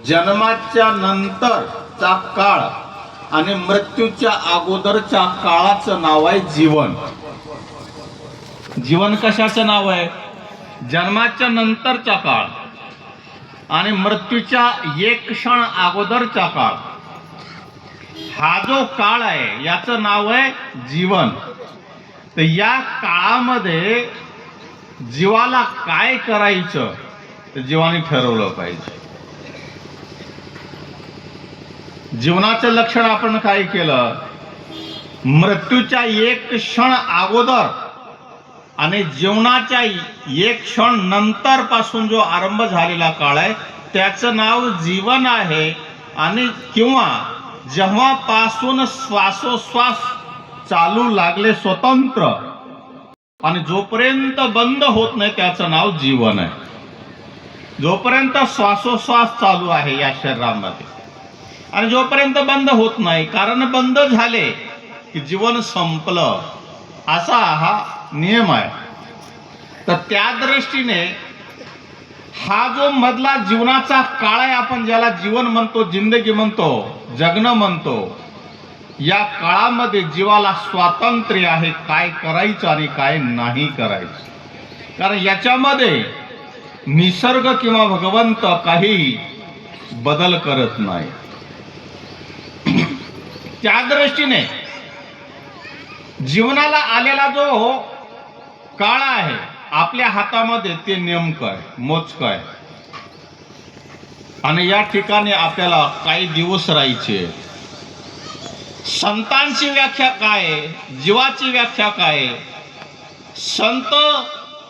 जन्माच्या नंतरचा काळ आणि मृत्यूच्या अगोदरच्या काळाचं नाव आहे जीवन. जीवन कशाचं नाव आहे? जन्माच्या नंतरचा काळ आणि मृत्यूच्या एक क्षण अगोदरचा काळ. हा जो काळ आहे याचं नाव आहे जीवन. तर या काळामध्ये जीवाला काय करायचं तर जीवाने ठरवलं पाहिजे. जीवनाचं लक्षण आपण काय केलं? मृत्यूच्या एक क्षण अगोदर आणि जीवनाच्या एक क्षण नंतर पासून जो आरंभ झालेला काळ आहे त्याचं नाव जीवन आहे. आणि किंवा जेव्हापासून श्वासोश्वास चालू लागले स्वतंत्र आणि जोपर्यंत बंद होत नाही त्याचं नाव जीवन आहे. जोपर्यंत श्वासोश्वास चालू आहे या शरीरामध्ये आणि जोपर्यंत बंद होत नाही, कारण बंद झाले की जीवन संपलं, असा हा नियम आहे. तर त्या दृष्टीने हा जो मधला जीवनाचा काळ आहे, आपण ज्याला जीवन म्हणतो, जिंदगी म्हणतो, जगणं म्हणतो, या काळामध्ये जीवाला स्वातंत्र्य आहे काय करायचं आणि काय नाही करायचं. कारण याच्यामध्ये निसर्ग किंवा भगवंत काही बदल करत नाही. त्या दृष्टीने जीवनाला आलेला जो काळ आहे आपल्या हातामध्ये ते नेमकं आहे, मोजकं आहे. आणि या ठिकाणी आपल्याला काही दिवस राहायचे. संतांची व्याख्या काय आहे? जीवाची व्याख्या काय आहे? संत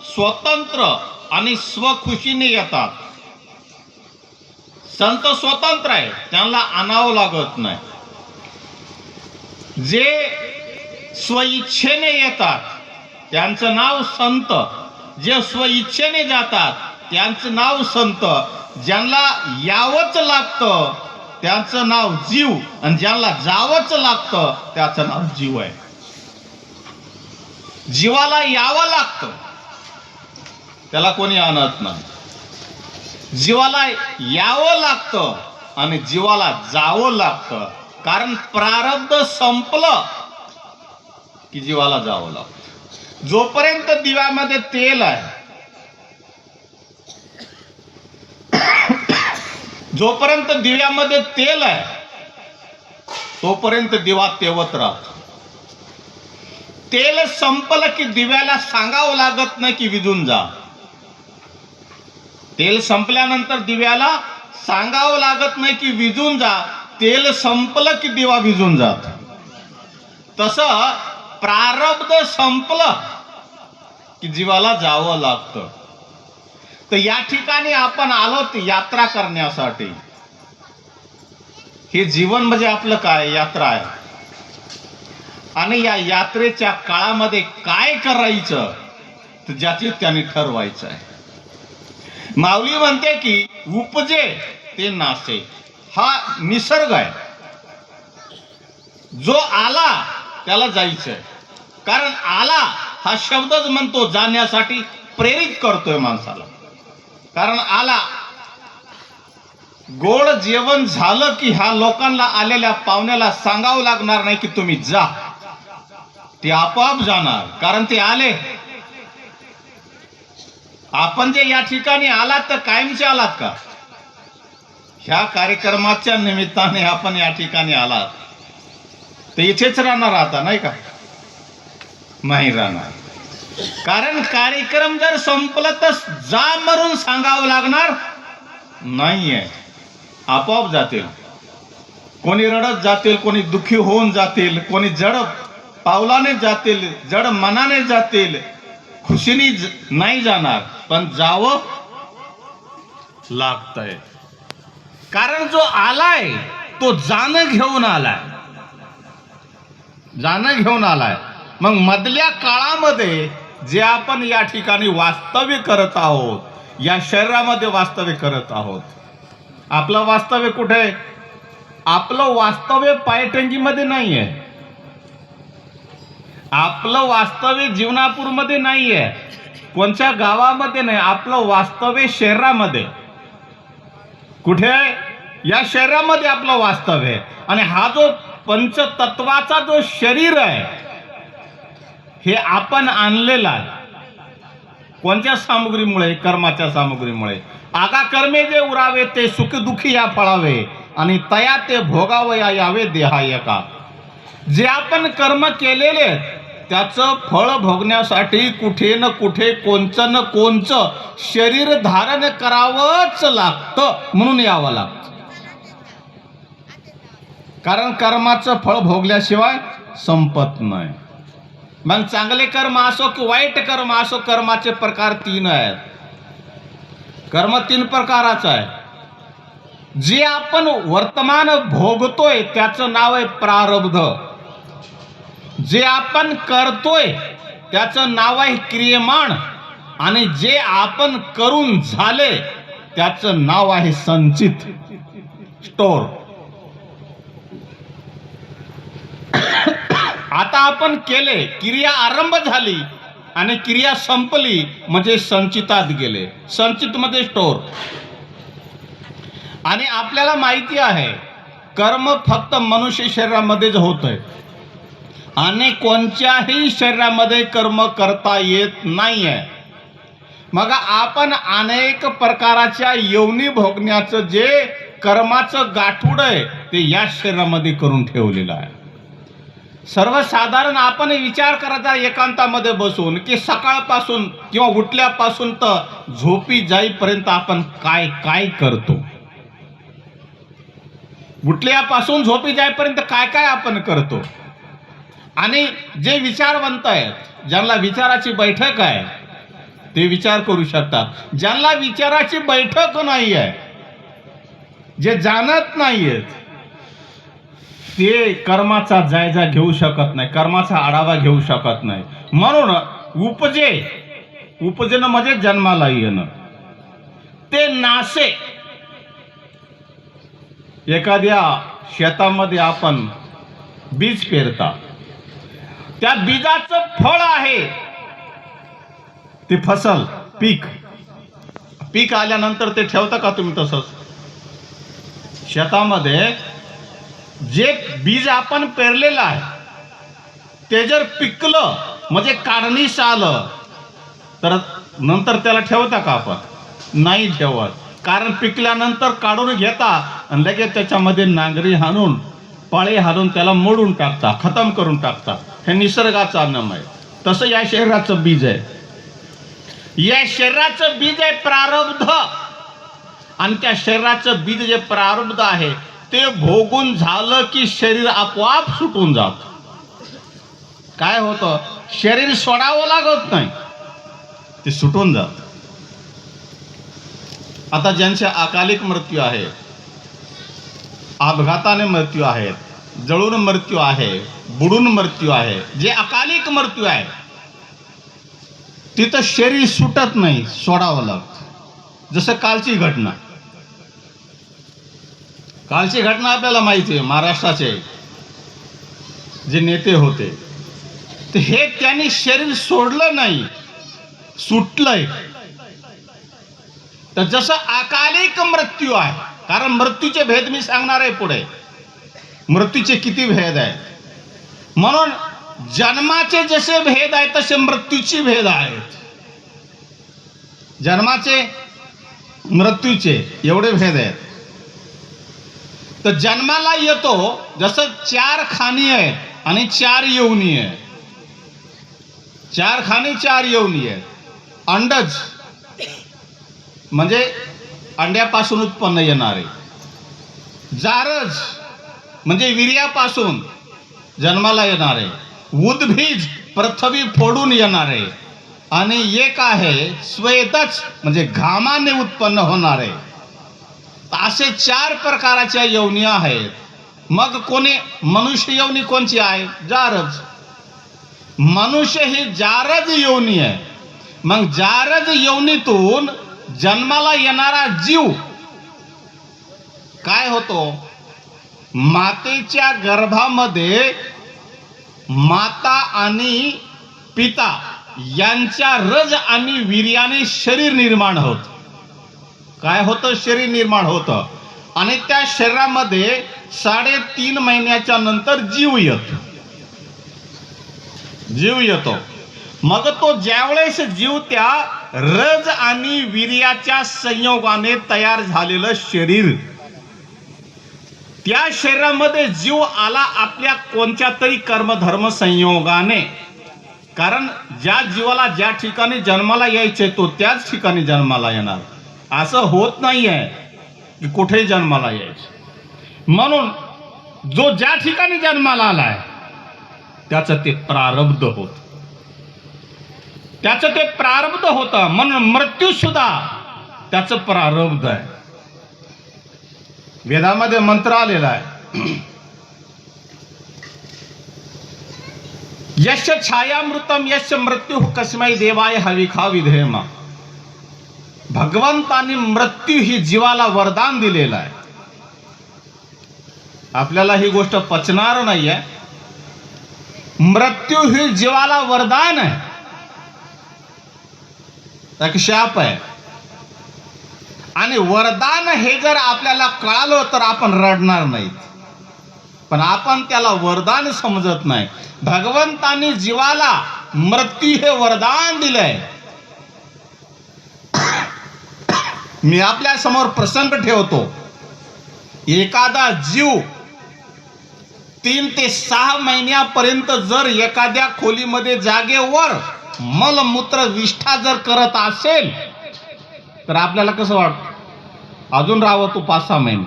स्वतंत्र आणि स्वखुशीने येतात. संत स्वतंत्र आहे, त्यांना आणावं लागत नाही. जे स्वइच्छेने येतात त्यांचं नाव संत, जे स्वइच्छेने जातात त्यांचं नाव संत, ज्यांना यावंच लागतं त्यांचं नाव जीव, आणि ज्यांना जावंच लागतं त्याचं नाव जीव आहे. जीवाला यावं लागतं, त्याला कोणी आणत नाही. जीवाला यावं लागतं आणि जीवाला जावं लागतं. कारण प्रारब्ध संपलं की जीवाला जावं लागतं. जोपर्यंत दिव्यामध्ये तेल आहे, जोपर्यंत दिव्यामध्ये तेल आहे तोपर्यंत दिवा तेवत राहतो. तेल संपलं की दिव्याला सांगावं लागत नाही की विझून जा. तेल संपल्यानंतर दिव्याला सांगावं लागत नाही की विझून जा. तेल संपलं की दिवा विझून जात. तसं प्रारब्ध संपलं की जीवाला जावं लागतं. तर या ठिकाणी आपण आलो यात्रा करण्यासाठी. हे जीवन म्हणजे आपलं काय? यात्रा आहे. आणि या यात्रेच्या काळामध्ये काय करायचं तर ज्याची त्याने ठरवायचं आहे. माऊली म्हणते की उपजे ते नासे, हा निसर्ग आहे. जो आला त्याला जायचंय. कारण आला हा शब्दच म्हणतो जाण्यासाठी, प्रेरित करतोय माणसाला. कारण आला, गोड जेवण झालं की ह्या लोकांना आलेल्या पाहुण्याला सांगावं लागणार नाही की तुम्ही जा, ते आपोआप जाणार, कारण ते आले. आपण जे या ठिकाणी आलात तर कायमचे आलात का? ह्या कार्यक्रमाच्या निमित्ताने आपण या ठिकाणी आलात तर इथेच राहणार आता, नाही का? नाही राहणार. कारण कार्यक्रम जर संपला तर जा मरून सांगावं लागणार नाहीये, आपोआप जातील. कोणी रडत जातील, कोणी दुःखी होऊन जातील, कोणी जड पावलाने जातील, जड मनाने जातील, खुशीने नाही जाणार, पण जावं लागतंय. कारण जो आलाय तो जाणं घेऊन आलाय, जाणं घेऊन आलाय. मग मधल्या काळामध्ये जे आपण या ठिकाणी वास्तव्य करत आहोत, या शरीरामध्ये वास्तव्य करत आहोत, आपलं वास्तव्य कुठे? आपलं वास्तव्य पायटंगीमध्ये नाहीये, आपलं वास्तव्य जीवनापूरमध्ये नाहीये, कोणत्या गावामध्ये नाही. आपलं वास्तव्य शरीरामध्ये. कुठे? या शरीरामध्ये आपलं वास्तव आहे. आणि हा जो पंचतत्वाचा जो शरीर आहे हे आपण आणलेला आहे. कोणत्या सामग्रीमुळे? कर्माच्या सामग्रीमुळे. आगा कर्मे जे उरावे ते सुख दुखी या फळावे आणि तया ते भोगावया यावे देहायका. जे आपण कर्म केलेले त्याचं फळ भोगण्यासाठी कुठे न कुठे कोणचं न कोणचं शरीर धारण करावंच लागतं, म्हणून यावं लागतं. कारण कर्माचं फळ भोगल्याशिवाय संपत नाही. मग चांगले कर्म असो की वाईट कर्म असो, कर्माचे प्रकार 3 आहेत. कर्म 3 प्रकाराचं आहे. जे आपण वर्तमान भोगतोय त्याचं नाव आहे प्रारब्ध. जे आपण करतोय त्याचं नाव आहे क्रियमाण. आणि जे आपण करून झाले त्याचं नाव आहे संचित, स्टोर. आता आपण केले, क्रिया आरंभ झाली आणि क्रिया संपली म्हणजे संचितात गेले. संचित मध्ये स्टोर. आणि आपल्याला माहिती आहे कर्म फक्त मनुष्य शरीरामध्येच होतंय आणि कोणत्याही शरीरामध्ये कर्म करता येत नाहीये. मग आपण अनेक प्रकाराच्या योनी भोगण्याचं जे कर्माचं गाठूड आहे ते या शरीरामध्ये करून ठेवलेलं आहे. सर्वसाधारण आपण विचार करायचा एकांतामध्ये बसून की सकाळपासून किंवा उठल्यापासून तर झोपी जाईपर्यंत आपण काय काय करतो. उठल्यापासून झोपी जाईपर्यंत काय काय आपण करतो. आणि जे विचारवंत आहेत, ज्यांना विचाराची बैठक आहे ते विचार करू शकतात. ज्यांना विचाराची बैठक नाही आहे, जे जाणत नाहीयेत, ते कर्माचा जायजा घेऊ शकत नाही, कर्माचा आढावा घेऊ शकत नाही. म्हणून उपजेनं म्हणजे जन्माला येणं, ते नासे. एखाद्या शेतामध्ये आपण बीज पेरता, त्या बीजाचं फळ आहे ते फसल, पीक आल्यानंतर ते ठेवता का तुम्ही तसंच? शेतामध्ये जे बीज आपण पेरलेलं आहे ते जर पिकलं म्हणजे काढणीस आलं तर नंतर त्याला ठेवता का आपण? नाही ठेवत. कारण पिकल्यानंतर काढून घेता आणि लगेच त्याच्यामध्ये नांगरी हाणून, पाळे हाणून त्याला मोडून टाकता, खतम करून टाकता. हे निसर्गाचा नियम आहे. तसं या शरीराचं बीज आहे. या शरीराचं बीज आहे प्रारब्ध. आणि त्या शरीराचं बीज जे प्रारब्ध आहे ते भोगून झालं की शरीर आपोआप सुटून जात. काय होतं? शरीर सोडावं लागत नाही, ते सुटून जात. आता ज्यांचे अकालिक मृत्यू आहे, अपघाताने मृत्यू आहेत, जळून मृत्यू आहे, बुडून मृत्यू आहे, जे अकालिक मृत्यू आहे तिथं शरीर सुटत नाही, सोडावं लागतं. जसं कालची घटना आपल्याला माहिती आहे. महाराष्ट्राचे जे नेते होते ते हे त्यांनी शरीर सोडलं नाही, सुटलंय. तर जसं अकालिक मृत्यू आहे, कारण मृत्यूचे भेद मी सांगणार आहे पुढे, मृत्यूचे किती भेद आहेत. म्हणून जन्माचे जसे भेद आहेत तसे मृत्यूचे भेद आहेत. जन्माचे, मृत्यूचे एवढे भेद आहेत. तर जन्माला येतो जसं 4 खाणी आहेत आणि 4 योनी आहेत. 4 खाणी 4 योनी आहेत. अंडज म्हणजे अंड्यापासून उत्पन्न येणारे, जारज म्हणजे वीर्यापासून जन्माला येणारे, उद्भिज पृथ्वी फोडून येणारे, आणि एक आहे स्वेदच म्हणजे घामाने उत्पन्न होणारे. असे 4 प्रकाराच्या योनी आहेत. मग कोणी मनुष्य योनी कोणची आहे? जारज. मनुष्य ही जारज योनी आहे. मग जारज योनीतून जन्माला येणारा जीव काय होतो? मातेच्या गर्भामध्ये माता आणि पिता यांच्या रज आणि वीर्याने शरीर निर्माण होत. काय होतं? शरीर निर्माण होतं. आणि त्या शरीरामध्ये 3.5 महिन्याच्या नंतर जीव येतो. मग तो ज्यावेळेस जीव त्या रज आणि वीर्याच्या संयोगाने तयार झालेलं शरीर, त्या शरीरामध्ये जीव आला आपल्या कोणत्या तरी कर्मधर्म संयोगाने. कारण ज्या जीवाला ज्या ठिकाणी जन्माला यायचे तो त्याच ठिकाणी जन्माला येणार, असं होत नाहीये की कुठेही जन्माला यायचे. म्हणून जो ज्या ठिकाणी जन्माला आलाय त्याचं ते प्रारब्ध होत, त्याचं ते प्रारब्ध होतं. म्हणून मृत्यू सुद्धा त्याचं प्रारब्ध आहे. वेदामध्ये मंत्र आलेला आहे, यश छायामृतम यश मृत्यू कस्मै देवाय हविखा विधेमा. भगवंतांनी मृत्यू ही जीवाला वरदान दिलेलं आहे. आपल्याला ही गोष्ट पचणार नाहीये. मृत्यू ही जीवाला वरदान आहे, एक शाप आहे. आणि वरदान हे जर आपल्याला कळालं तर आपण रडणार नाहीत, पण आपण त्याला वरदान समजत नाही. भगवंतांनी जीवाला मृत्यू हे वरदान दिलंय. मी आपल्या समोर प्रसंग ठेवतो. एखादा जीव 3 ते 6 महिन्यापर्यंत जर एखाद्या खोलीमध्ये जागेवर मलमूत्र विष्ठा जर करत असेल तर आपल्याला कसं वाटतं? अजून राहावं तो 5-6 महिने,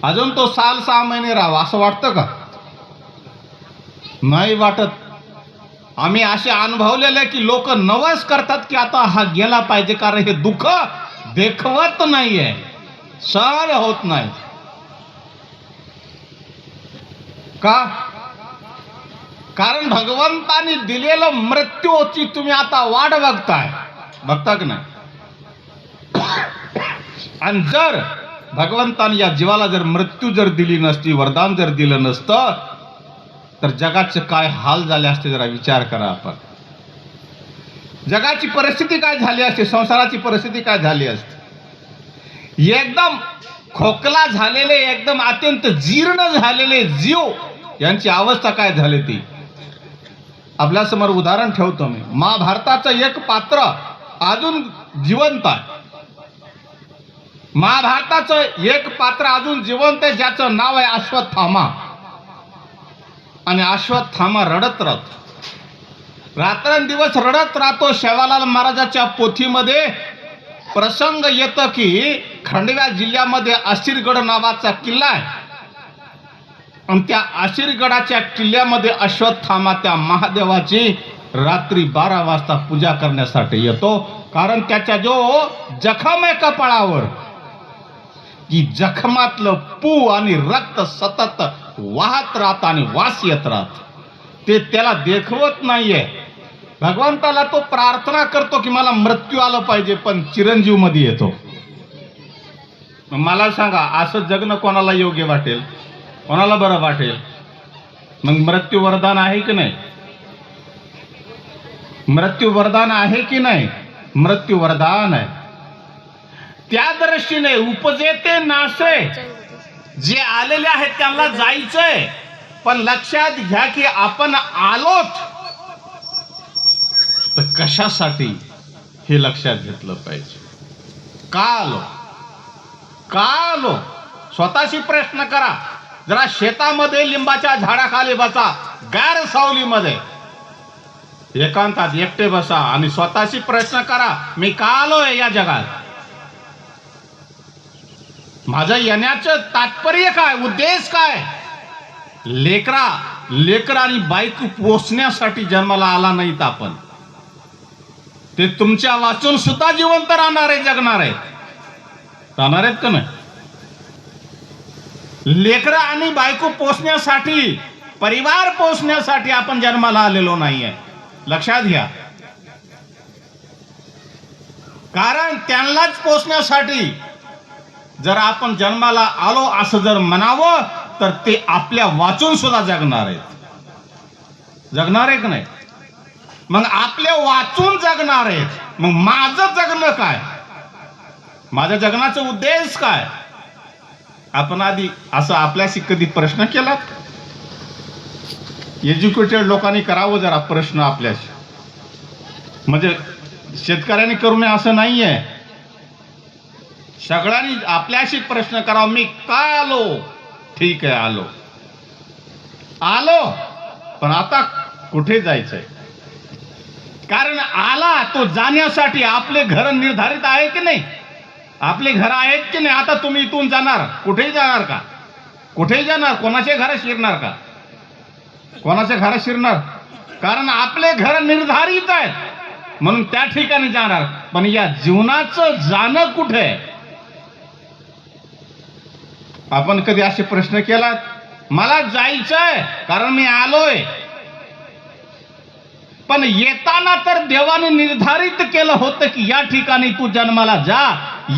अजून तो 6 महिने राहावं असं वाटतं का? नाही वाटत. आम्ही असे अनुभवलेले की लोक नवस करतात की आता हा गेला पाहिजे, कारण हे दुःख देखवत नाहीये, सहन होत नाही. का? कारण भगवंतानी दिलेलं मृत्यूची तुम्ही आता वाट बघता की नाही? आणि जर भगवंताने या जीवाला जर मृत्यू जर दिली नसती, वरदान जर दिलं नसतं, तर जगाचे काय हाल झाले असते जरा विचार करा आपण. जगाची परिस्थिती काय झाली असते, संसाराची परिस्थिती काय झाली असते. एकदम खोकला झालेले, एकदम अत्यंत जीर्ण झालेले जीव यांची अवस्था काय झाली ती आपल्या समोर उदाहरण ठेवतो मी. महाभारताचं एक पात्र अजून जिवंत आहे. महाभारताचं एक पात्र अजून जिवंत आहे, ज्याचं नाव आहे अश्वत्थामा. आणि अश्वत्थामा रडत राहतो, रात्रंदिवस रडत राहतो. शेवालाल महाराजाच्या पोथीमध्ये प्रसंग येतं की खंडव्या जिल्ह्यामध्ये आशीरगड नावाचा किल्ला आहे, आणि त्या आशीरगडाच्या किल्ल्यामध्ये अश्वत्थामा त्या महादेवाची रात्री 12 वाजता पूजा करण्यासाठी येतो. कारण त्याच्या जो जखम आहे कपाळावर, की जखमातलं पू आणि रक्त सतत वाहत राहत आणि वास येत राहत, ते त्याला देखवत नाहीये. भगवंताला तो प्रार्थना करतो की मला मृत्यू आलं पाहिजे, पण चिरंजीव मध्ये येतो. मला सांगा, असं जगणं कोणाला योग्य वाटेल, कोणाला बरं वाटेल? मग मृत्यू वरदान आहे की नाही? मृत्यू वरदान आहे की नाही? मृत्यू वरदान आहे. त्या दृष्टीने उपजेते नाशे, जे आलेले आहेत त्यांना जायचंय, पण लक्षात घ्या की आपण आलोत तर कशासाठी हे लक्षात घेतलं पाहिजे. का आलो? स्वतःशी प्रश्न करा. जरा शेतामध्ये लिंबाच्या झाडाखाली बसा, गार सावलीमध्ये एकांतात एकटे बसा आणि स्वतःशी प्रश्न करा, मी का आलोय या जगात? माझं येण्याचं तात्पर्य काय, उद्देश काय? लेकर आणि बायको पोसण्यासाठी जन्माला आला नाहीत आपण. ते तुमच्या वाचून सुद्धा जिवंत राहणार आहे, जगणार आहेत. राहणार आहेत का नाही? लेकर आणि बायको पोसण्यासाठी, परिवार पोसण्यासाठी आपण जन्माला आलेलो नाहीये, लक्षात घ्या. कारण त्यांनाच पोसण्यासाठी जर आपण जन्माला आलो असं जर म्हणावं तर ते आपल्या वाचून सुद्धा जगणार आहेत. जगणार आहे का नाही? मग आपल्या वाचून जगणार आहेत, मग माझं जगणं काय? माझ्या जगण्याचा उद्देश काय? आपण आधी असं आपल्याशी कधी प्रश्न केलात? एज्युकेटेड लोकांनी करावं जरा प्रश्न आपल्याशी. म्हणजे शेतकऱ्यांनी करू नये असं नाहीये. सगळ्यांनी आपल्याशी प्रश्न करावा, मी का आलो? ठीक आहे, आलो पण आता कुठे जायचंय? कारण आला तो जाण्यासाठी आपले घर निर्धारित आहे की नाही? आपले घर आहेत की नाही? आता तुम्ही इथून जाणार, कुठेही जाणार का? कुठेही जाणार, कोणाच्या घरात शिरणार का? कोणाच्या घरात शिरणार? कारण आपले घर निर्धारित आहेत म्हणून त्या ठिकाणी जाणार. पण या जीवनाचं जाणं कुठे? आपण कधी असे प्रश्न केलात? मला जायचंय कारण मी आलोय, पण येताना तर देवाने निर्धारित केलं होतं की या ठिकाणी तू जन्माला जा,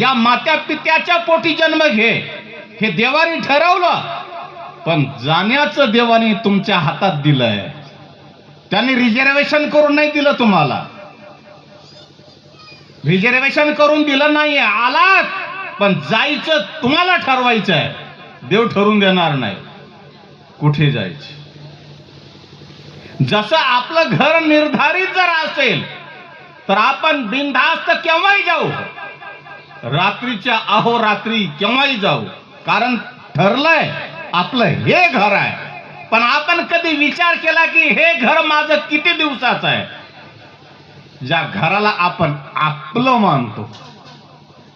या मात्या पित्याच्या पोटी जन्म घे, हे देवाने ठरवलं. पण जाण्याचं देवाने तुमच्या हातात दिलंय. त्यांनी रिझर्वेशन करून नाही दिलं तुम्हाला. रिझर्वेशन करून दिलं नाहीये. आलात पण जायचं तुम्हाला ठरवायचंय. देव ठरवून देणार नाही कुठे जायचं. जसं आपलं घर निर्धारित जर असेल तर आपण बिनधास्त केव्हाही जाऊ, रात्रीच्या अहोरात्री केव्हाही जाऊ, कारण ठरलंय आपलं हे घर आहे. पण आपण कधी विचार केला की हे घर माझं किती दिवसाचं आहे? ज्या घराला आपण आपलं मानतो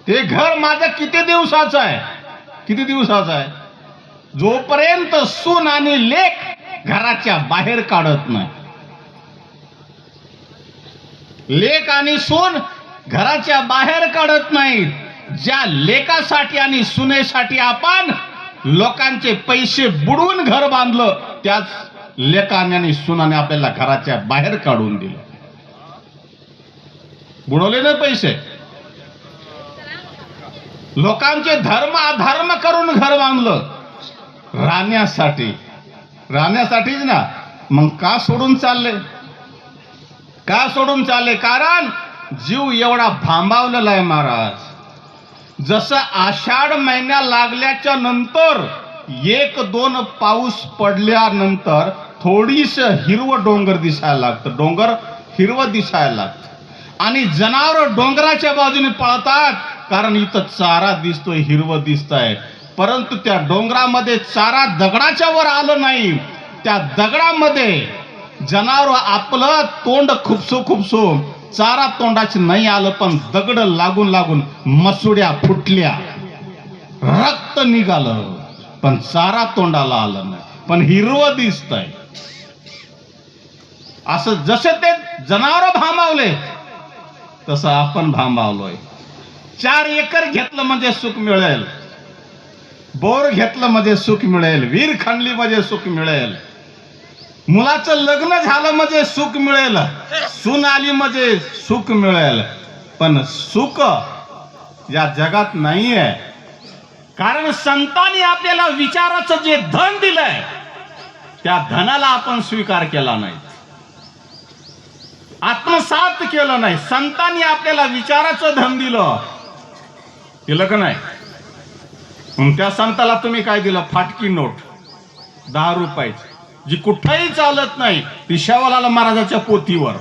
ते घर माझं किती दिवसाचं आहे? किती दिवसाचं आहे? जोपर्यंत सून आणि लेक घराच्या बाहेर काढत नाही. लेक आणि सून घराच्या बाहेर काढत नाहीत. ज्या लेकासाठी आणि सुनेसाठी आपण लोकांचे पैसे बुडवून घर बांधलं, त्याच लेकाने आणि सुनाने आपल्याला घराच्या बाहेर काढून दिलं. बुडवले ना पैसे. लोकांचे धर्म अधर्म करून घर बांधलं राहण्यासाठीच ना. मग का सोडून चालले? का सोडून चालले? कारण जीव एवढा भांबावलेला आहे महाराज. जसं आषाढ महिन्या लागल्याच्या नंतर 1-2 पाऊस पडल्यानंतर थोडीस हिरवं डोंगर दिसायला लागतं. डोंगर हिरवं दिसायला लागतं आणि जनावर डोंगराच्या बाजूने पळतात, कारण इथं चारा दिसतोय, हिरवं दिसतंय. परंतु त्या डोंगरामध्ये चारा दगडाच्या वर आलं नाही. त्या दगडामध्ये जनावर आपलं तोंड खुपसू चारा तोंडाची नाही आलं, पण दगड लागून लागून मसुड्या फुटल्या, रक्त निघालं, पण चारा तोंडाला आलं नाही, पण हिरवं दिसतंय. असं जसे ते जनावर भांबावले तसं आपण भांबावलोय. 4 एकर घेतलं म्हणजे सुख मिळेल, बोर घेतलं म्हणजे सुख मिळेल, विहीर खणली म्हणजे सुख मिळेल, मुलाचं लग्न झालं म्हणजे सुख मिळेल, सून आली म्हणजे सुख मिळेल. पण सुख या जगात नाहीये. कारण संतांनी आपल्याला विचाराचं जे धन दिलंय त्या धनाला आपण स्वीकार केला नाही, आत्मसात केलं नाही. संतांनी आपल्याला विचाराचं धन दिलं का नाही? मग त्या संताला तुम्ही काय दिलं? फाटकी नोट 10 रुपयाची, जी कुठेही चालत नाही, ती शेवालाल महाराजाच्या पोथीवर.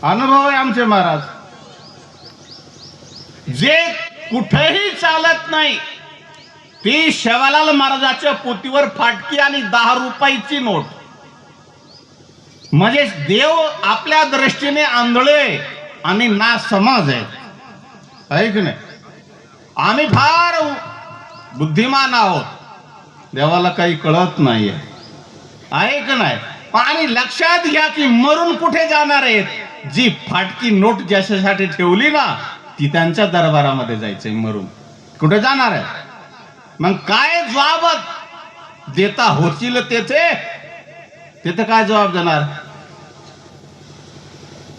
अनुभव आहे आमचे महाराज. जे कुठेही चालत नाही ती शेवालाल महाराजाच्या पोथीवर फाटकी आणि 10 रुपयाची नोट. म्हणजे देव आपल्या दृष्टीने आंधळे आणि नासमज आहे की नाही? आम्ही फार बुद्धिमान आहोत, देवाला काही कळत नाहीये, आहे की नाही? आणि लक्षात घ्या की मरून कुठे जाणार आहेत? जी फाटकी नोट ज्याच्यासाठी ठेवली ना, ती त्यांच्या दरबारामध्ये जायचंय. मरून कुठे जाणार आहे? मग काय जबाब देता होतील तिथे काय जबाब देणार?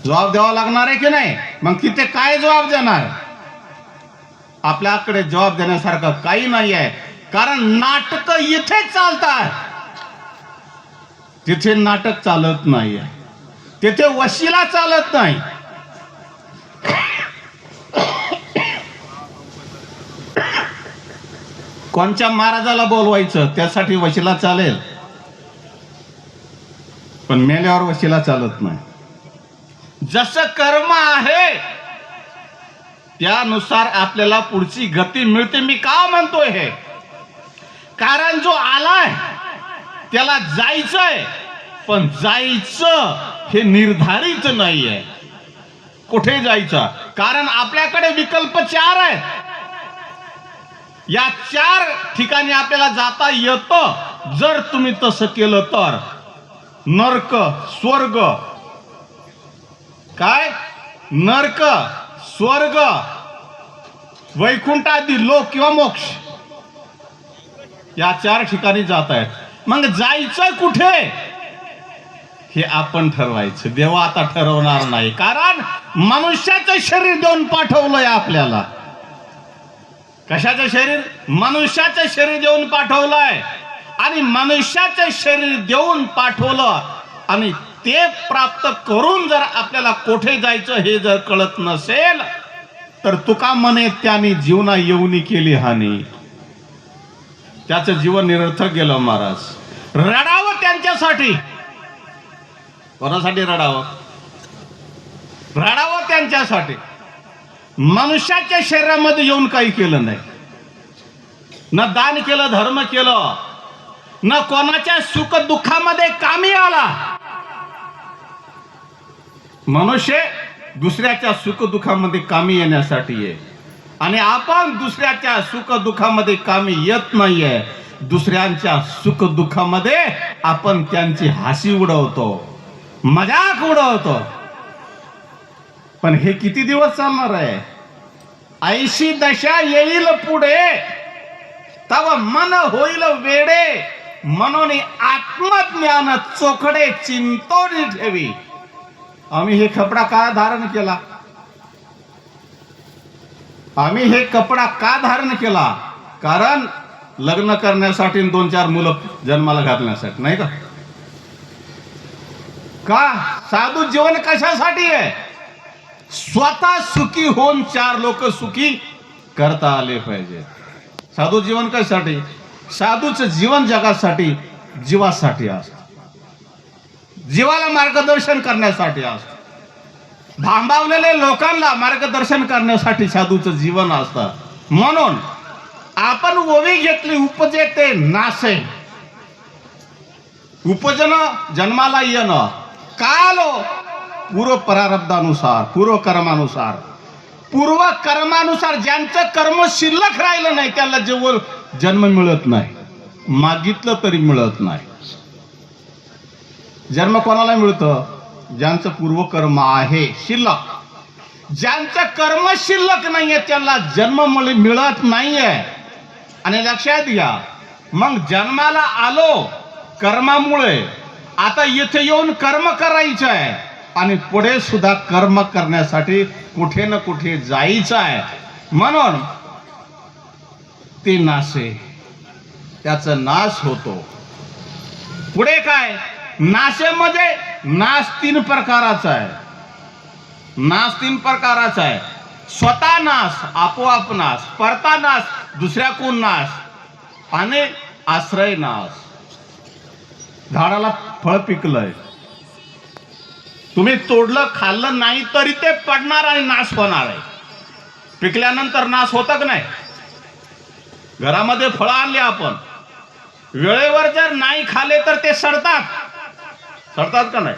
जबाब द्यावा लागणार आहे की नाही? मग तिथे काय जबाब देणार? आपल्याकडे जबाब देण्यासारखं काही नाही आहे. कारण नाटक इथे चालतात, तिथे नाटक चालत नाही, तिथे वशिला चालत नाही. कोणच्या महाराजाला बोलवायचं त्यासाठी वशिला चालेल, पण मेल्यावर वशिला चालत नाही. जसं कर्म आहे त्यानुसार आपल्याला पुढची गती मिळते. मी का म्हणतोय हे? कारण जो आलाय त्याला जायचंय, पण जायचं हे निर्धारित नाहीये. कुठे जायचं? कारण आपल्याकडे विकल्प 4 आहेत. या 4 ठिकाणी आपल्याला जाता येतं जर तुम्ही तसं केलं तर. नरक, स्वर्ग, काय नरक, स्वर्ग, वैकुंठादी लोक किंवा मोक्ष, या 4 ठिकाणी जात आहेत. मग जायचं कुठे हे आपण ठरवायचं. देव आता ठरवणार नाही, कारण मनुष्याचं शरीर देऊन पाठवलंय आपल्याला. कशाचं शरीर? मनुष्याचं शरीर देऊन पाठवलंय. आणि मनुष्याचं शरीर देऊन पाठवलं आणि ते प्राप्त करून जर आपल्याला कुठे जायचं हे जर कळत नसेल तर तुका म्हणे त्याने जीवना येऊनी केली हानी. त्याचं जीवन निरर्थक गेलं. महाराज रडावं त्यांच्यासाठी. कोणासाठी रडावं? रडावं त्यांच्यासाठी. मनुष्याच्या शरीरामध्ये येऊन काही केलं नाही, न दान केलं, धर्म केलं, न कोणाच्या सुख दुःखामध्ये कामी आला. मनुष्य दुसऱ्याच्या सुख दुःखामध्ये कामी येण्यासाठी आहे आणि आपण दुसऱ्याच्या सुख दुःखामध्ये कामी येत नाहीये. दुसऱ्यांच्या सुख दुःखामध्ये आपण त्यांची हसी उडवतो, मजाक उडवतो. पण हे किती दिवस चालणार आहे? 80 दशा येईल पुढे, तव मन होईल वेडे. म्हणून आत्मज्ञान चोखडे चिंतोनी ठेवी. आम्ही हे कपडा का धारण केला? आम्ही हे कपडा का धारण केला? कारण लग्न करण्यासाठी 2-4 मुलं जन्माला घालण्यासाठी, नाही का? का साधू जीवन कशासाठी आहे? स्वतः सुखी होऊन 4 लोक सुखी करता आले पाहिजे. साधू जीवन कशासाठी? साधूचं जीवन जगासाठी, जीवासाठी असतं. जीवाला मार्गदर्शन करण्यासाठी असतं. भांबावलेले लोकांना मार्गदर्शन करण्यासाठी साधूचं जीवन असतं. म्हणून आपण ओवी घेतली, उपजे ते नासे. उपजन जन्माला येणं, काल पूर्व प्रारब्धानुसार, पूर्व कर्मानुसार, पूर्व कर्मानुसार ज्यांचं कर्म शिल्लक राहिलं नाही त्याला जेव्हा जन्म मिळत नाही, मागितलं तरी मिळत नाही. जन्म कोणाला मिळतं? ज्यांचं पूर्व कर्म आहे शिल्लक. ज्यांचं कर्म शिल्लक नाहीये त्यांना जन्म मिळत नाहीये. आणि लक्षात घ्या, मग जन्माला आलो कर्मामुळे, आता इथे येऊन कर्म करायचं आहे आणि पुढे सुद्धा कर्म करण्यासाठी कुठे ना कुठे जायचं आहे. म्हणून ते नासे, त्याचा नाश होतो. पुढे काय? नाशेमध्ये नाश 3 प्रकाराचा आहे. नाश 3 प्रकाराचा आहे. स्वतः नाश, आपोआप नाश, परता नाश, दुसऱ्याकडून नाश, आणि आश्रय नाश. झाडाला फळ पिकलंय, तुम्ही तोडलं, खाल्लं नाही तरी ते पडणार आणि नाश होणार आहे. पिकल्यानंतर नाश होतं का नाही? घरामध्ये फळं आणली आपण, वेळेवर जर नाही खाले तर ते सडतात. सडतात का नाही?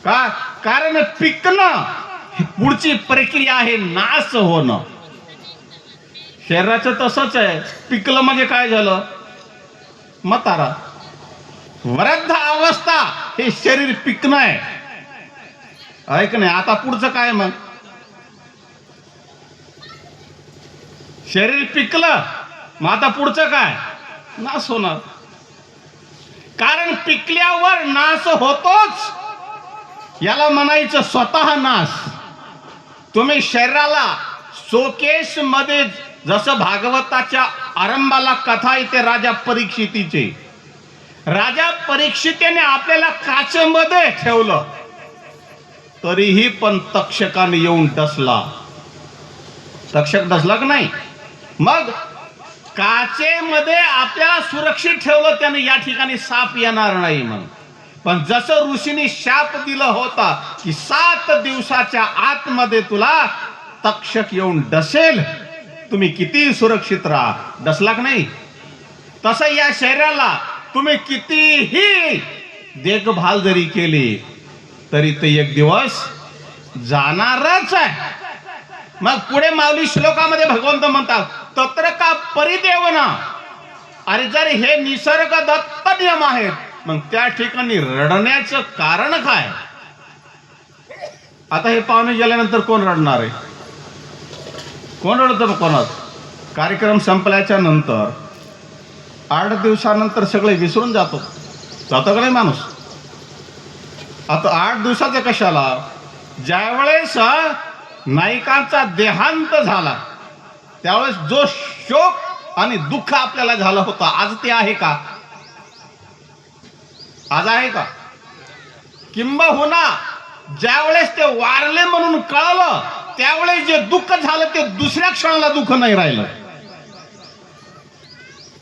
का? कारण पिकणं ही पुढची प्रक्रिया आहे, नाश होणं. शरीराचं तसंच आहे. पिकलं म्हणजे काय झालं? म्हातारा. वृद्ध अवस्था हे शरीर पिकणं आहे, ऐक नाही. आता पुढचं काय? मग शरीर पिकलं, मग आता पुढचं काय? नाश होणार. कारण पिकल्यावर नाश होतोच. याला म्हणायचं स्वतः नाश. तुम्ही शरीराला शोकेश मध्ये, जसं भागवताच्या आरंभाला कथा येते राजा परीक्षितीची, राजा परीक्षितीने आपल्याला काचेमध्ये ठेवलं तरीही पण तक्षकाने येऊन डसला. तक्षक डसला की नाही? मग काचेमध्ये आपल्याला सुरक्षित ठेवलं त्याने, या ठिकाणी साप येणार नाही म्हणून. पण जसं ऋषीने शाप दिला होता की 7 दिवसाच्या आतमध्ये तुला तक्षक येऊन डसेल, तुम्ही किती सुरक्षित राहा. डसला का नाही? तसं या शरीराला तुम्ही कितीही देखभाल जरी केली तरी ते एक दिवस जाणारच आहे. मग पुढे माऊली श्लोकामध्ये भगवंत म्हणतात तत्र का परिदेवना. अरे जर हे निसर्ग दत्त नियम आहेत, मग त्या ठिकाणी रडण्याचं कारण काय? आता हे पाहुणे गेल्यानंतर कोण रडणार आहे? कोण रडतं? कोणाच? कार्यक्रम संपल्याच्या नंतर 8 दिवसानंतर सगळे विसरून जातो का नाही माणूस? आता 8 दिवसाचं कशाला? ज्यावेळेस नायकांचा देहांत झाला त्यावेळेस जो शोक आणि दुःख आपल्याला झालं होतं, आज ते आहे का? आज आहे का? किंबहुना ज्यावेळेस ते वारले म्हणून कळलं त्यावेळेस जे दुःख झालं ते दुसऱ्या क्षणाला दुःख नाही राहिलं.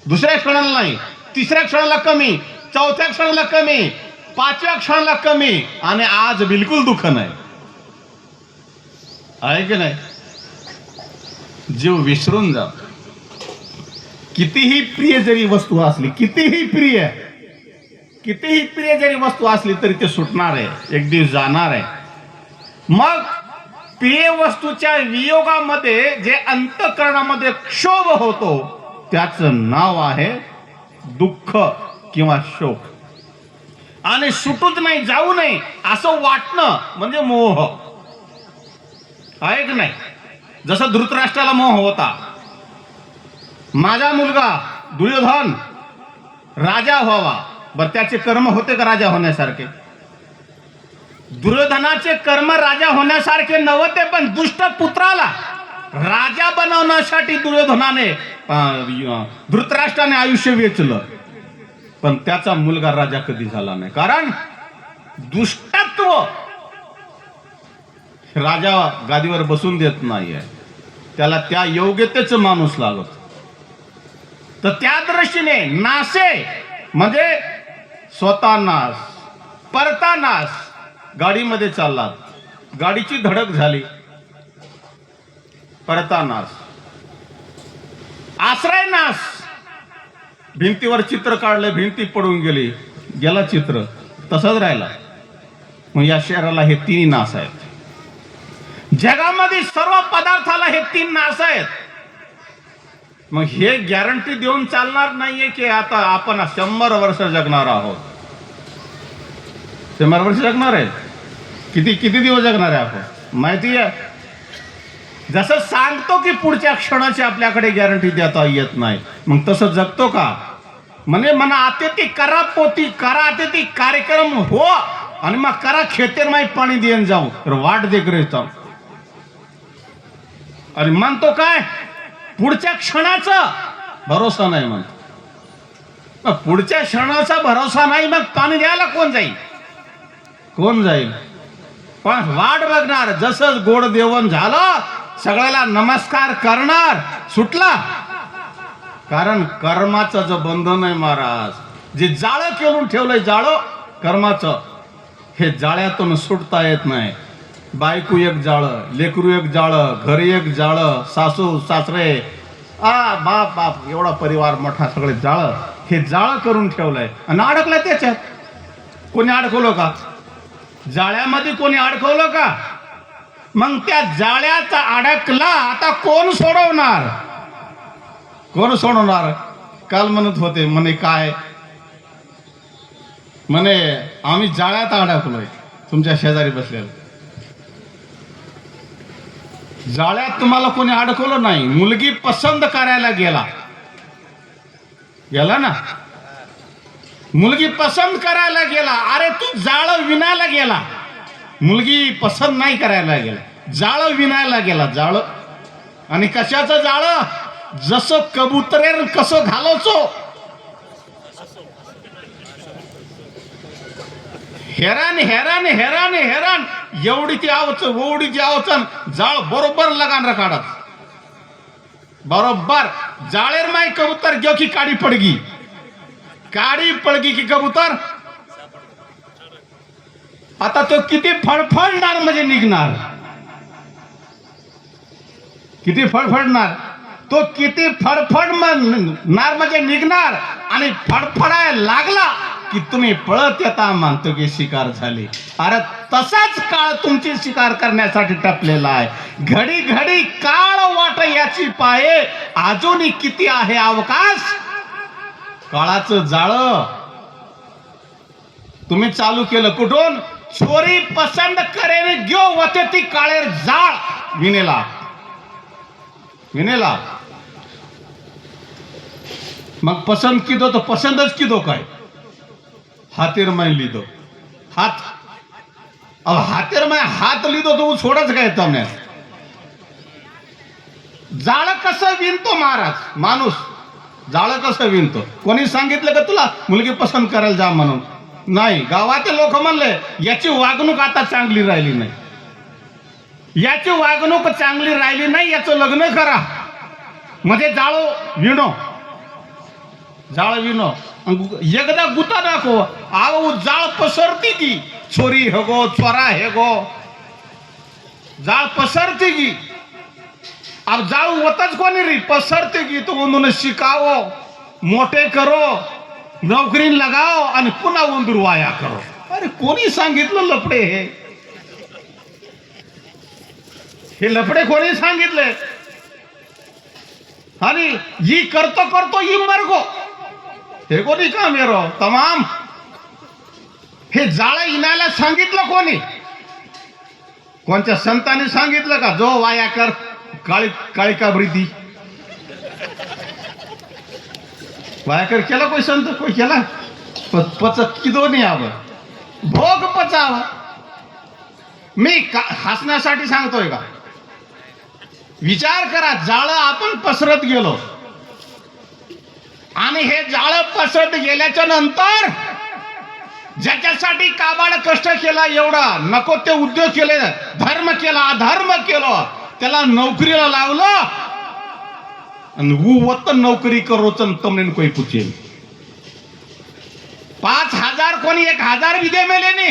दुसऱ्या क्षणाला नाही, तिसऱ्या क्षणाला कमी, चौथ्या क्षणाला कमी, 5व्या क्षणाला कमी, आणि आज बिलकुल दुःख नाही. आहे की नाही? जीव विसरून जा. कितीही प्रिय जरी वस्तू असली, कितीही प्रिय जरी वस्तू असली तरी ते सुटणार आहे, एक दिवस जाणार आहे. मग प्रिय वस्तूच्या वियोगामध्ये जे अंतःकरणामध्ये क्षोभ होतो त्याचं नाव आहे दुःख किंवा शोक. आणि सुटूच नाही, जाऊ नये असं वाटणं म्हणजे मोह. आहे की नाही? जसं धृतराष्ट्राला मोह होता, माझा मुलगा दुर्योधन राजा व्हावा. बरं, त्याचे कर्म होते का राजा होण्यासारखे? दुर्योधनाचे कर्म राजा होण्यासारखे नव्हते, पण दुष्ट पुत्राला राजा बनवण्यासाठी दुर्योधनाने धृतराष्ट्राने आयुष्य वेचलं, पण त्याचा मुलगा राजा कधी झाला नाही. कारण दुष्टत्व राजा गादीवर बसून देत नाहीये, त्याला त्या योग्यतेच माणूस लागत. तर त्या दृष्टीने नासे म्हणजे स्वतः नाश, परता नाश. गाडीमध्ये चाललात, गाडीची धडक झाली, परता नाश. आश्रय नाश, भिंतीवर चित्र काढलं, भिंती पडून गेली, गेला चित्र, तसंच राहिला. मग या शहराला हे 3 नाश आहेत. जगामध्ये सर्व पदार्थाला हे 3 नाश आहेत. मग हे गॅरंटी देऊन चालणार नाहीये की आता आपण 100 वर्ष जगणार आहोत. 100 वर्ष जगणार आहे? किती दिवस जगणार आहे आपण माहिती आहे? जसं सांगतो की पुढच्या क्षणाची आपल्याकडे गॅरंटी देता येत नाही, मग तसं जगतो का? म्हणे मना आते ती करा पोती करा, आते ती कार्यक्रम हो, आणि मग करा खेतेर माही पाणी देऊन जाऊ, तर वाट देख रे जाऊ. आणि म्हणतो काय? पुढच्या क्षणाचा भरोसा नाही म्हणतो. पुढच्या क्षणाचा भरोसा नाही, मग पाणी द्यायला कोण जाईल? कोण जाईल? पण वाट बघणार. जसं गोड देवण झालं, सगळ्याला नमस्कार करणार, सुटला. कारण कर्माचं जो बंधन आहे महाराज, जे जाळं केलून ठेवलंय, जाळं कर्माचं, हे जाळ्यातून सुटता येत नाही. बायको एक जाळं, लेकरू एक जाळं, घरी एक जाळं, सासू सासरे, बाप एवढा परिवार मोठा, सगळे जाळं, हे जाळं करून ठेवलंय. आणि अडकलं त्याच्यात. कोणी अडकवलं का? जाळ्यामध्ये कोणी अडकवलं का? मग त्या जाळ्याचा अडकला, आता कोण सोडवणार? कोण सोडवणार? काल म्हणत होते म्हणे, काय म्हणे, आम्ही जाळ्यात अडकलोय. तुमच्या शेजारी बसलेलं जाळ्यात तुम्हाला कोणी अडकवलं नाही. मुलगी पसंत करायला गेला ना, मुलगी पसंत करायला गेला. अरे तू जाळं विणायला गेला, मुलगी पसंत नाही करायला गेला, जाळं विणायला गेला. जाळं, आणि कशाचं जाळं? जसं कबुतरेर कसं घालवचो, हेरान हेरान हेरान हेरान, एवढी ती आवच ओवढी ती आवचन, जाळ बरोबर लगान काढत. बरोबर जाळेर माई कबूतर गयो की काडी पडगी की कबूतर आता तो किती फडफडणार म्हणजे निघणार किती फडफडणार तो किती फडफडणार म्हणजे निघणार आणि फडफडायला लागला की तुम्ही पळत येता मानतो की शिकार झाली अरे तसाच काळ तुमची शिकार करण्यासाठी टपलेला आहे घडी घडी काळ वाट याची पाये अजूनही किती आहे अवकाश काळाचं जाळ तुम्ही चालू केलं कुठून छोरी पसंद करेने ग्यो वते ती काळेर जाळ विनेला मग पसंद किदो तो पसंदच किदो काय हातेर मै लिदो हात अब हातेर मै हात लिदो तो सोडच काय तमने जाळ कसं विणतो महाराज माणूस जाळ कसं विणतो कोणी सांगितलं का तुला मुलगी पसंत करायला जा म्हणून नाही गावातील लोक म्हणले याची वागणूक आता चांगली राहिली नाही याची वागणूक चांगली राहिली नाही याचं लग्न करा म्हणजे जाळ विनो एकदा गुता दाखव आव जाळ पसरती की छोरी हेगो चोरा हेगो जाळ पसरती की अब जाळ वतच कोणी री पसरते की तो उन्होंने शिकावो मोठे करो नोकरी लगाओ आणि पुन्हा उंदूर वाया करो अरे कोणी सांगितलं लपडे हे लपडे कोणी सांगितले आणि ही करतो ही मरगो हे कोणी काम येरो तमाम हे जाळ इनायला सांगितलं कोणी कोणत्या संतांनी सांगितलं का जो वाया कर काळी काबरी वायाकर केला कोई संत कोई केला पचत किदो नाही आव भोग पचाव मी हसण्यासाठी सांगतोय का विचार करा जाळ आपण पसरत गेलो आणि हे जाळ पसरत गेल्याच्या नंतर ज्याच्यासाठी काबाड कष्ट केला एवढा नको ते उद्योग केले धर्म केला अधर्म केलं त्याला नोकरीला लावलं आणि वत नोकरी करो तमने कोई पूछे 5000 कोणी 1000 विदे मेले ने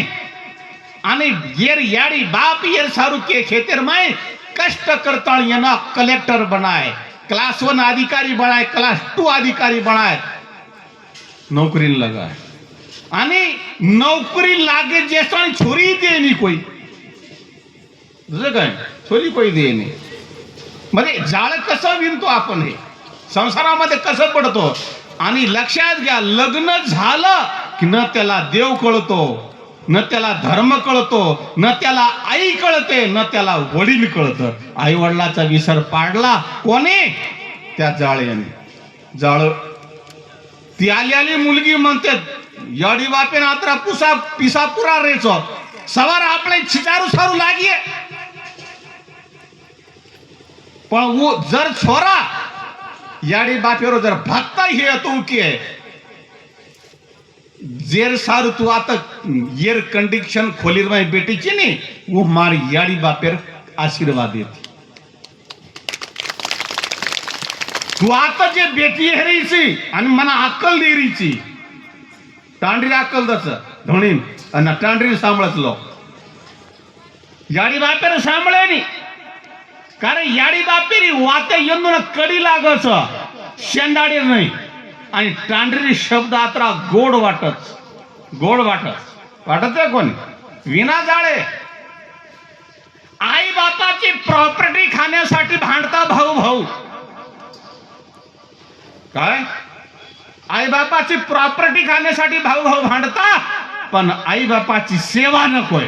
आणि येर याडी बाप येर सारू के खेतर में कष्ट करता येना कलेक्टर बनाए क्लास 1 अधिकारी बनाए क्लास 2 अधिकारी बनाए नौकरी लगाए आणि नौकरी लागे जैसा छोरी दे नहीं कोई दुसरं काय छोरी कोई दे नाही म्हणजे जाळ कसं विणतो आपण हे संसारामध्ये कसं पडतो आणि लक्षात घ्या लग्न झालं की न त्याला देव कळतो न त्याला धर्म कळतो न त्याला आई कळते न त्याला वडील कळतं आई वडिलाचा विसर पाडला कोणी त्या जाळ्याने जाळ ती आली मुलगी म्हणते याडी बापेन आत्रा पुसा पिसा पुरा रेचो सवार आपले छिचारू सारू लागिये पण वो जर छोरा याडी बापेरो जर भक्ता हे तो के जेर सारू तू आता येर कंडिशन खोलीर में बेटीची नहीं वो मार याडी बापेर आशीर्वाद देती तू आता जे बेटी हेरीची आणि मना अक्कल देरीची टांडरी अक्कल दच धोणी आणि टांडरी सांभाळतलो याडी बापेर सांभाळे नाही कारण याडी बापेरी वाते येऊन कडी लागच शेंडाडी नाही आणि टांडरी शब्द आत्रा गोड वाटत कोणी विना जाळे आई बापाची प्रॉपर्टी खाण्यासाठी भांडता भाऊ काय आई बापाची प्रॉपर्टी खाण्यासाठी भाऊ भांडता पण आई बापाची सेवा नकोय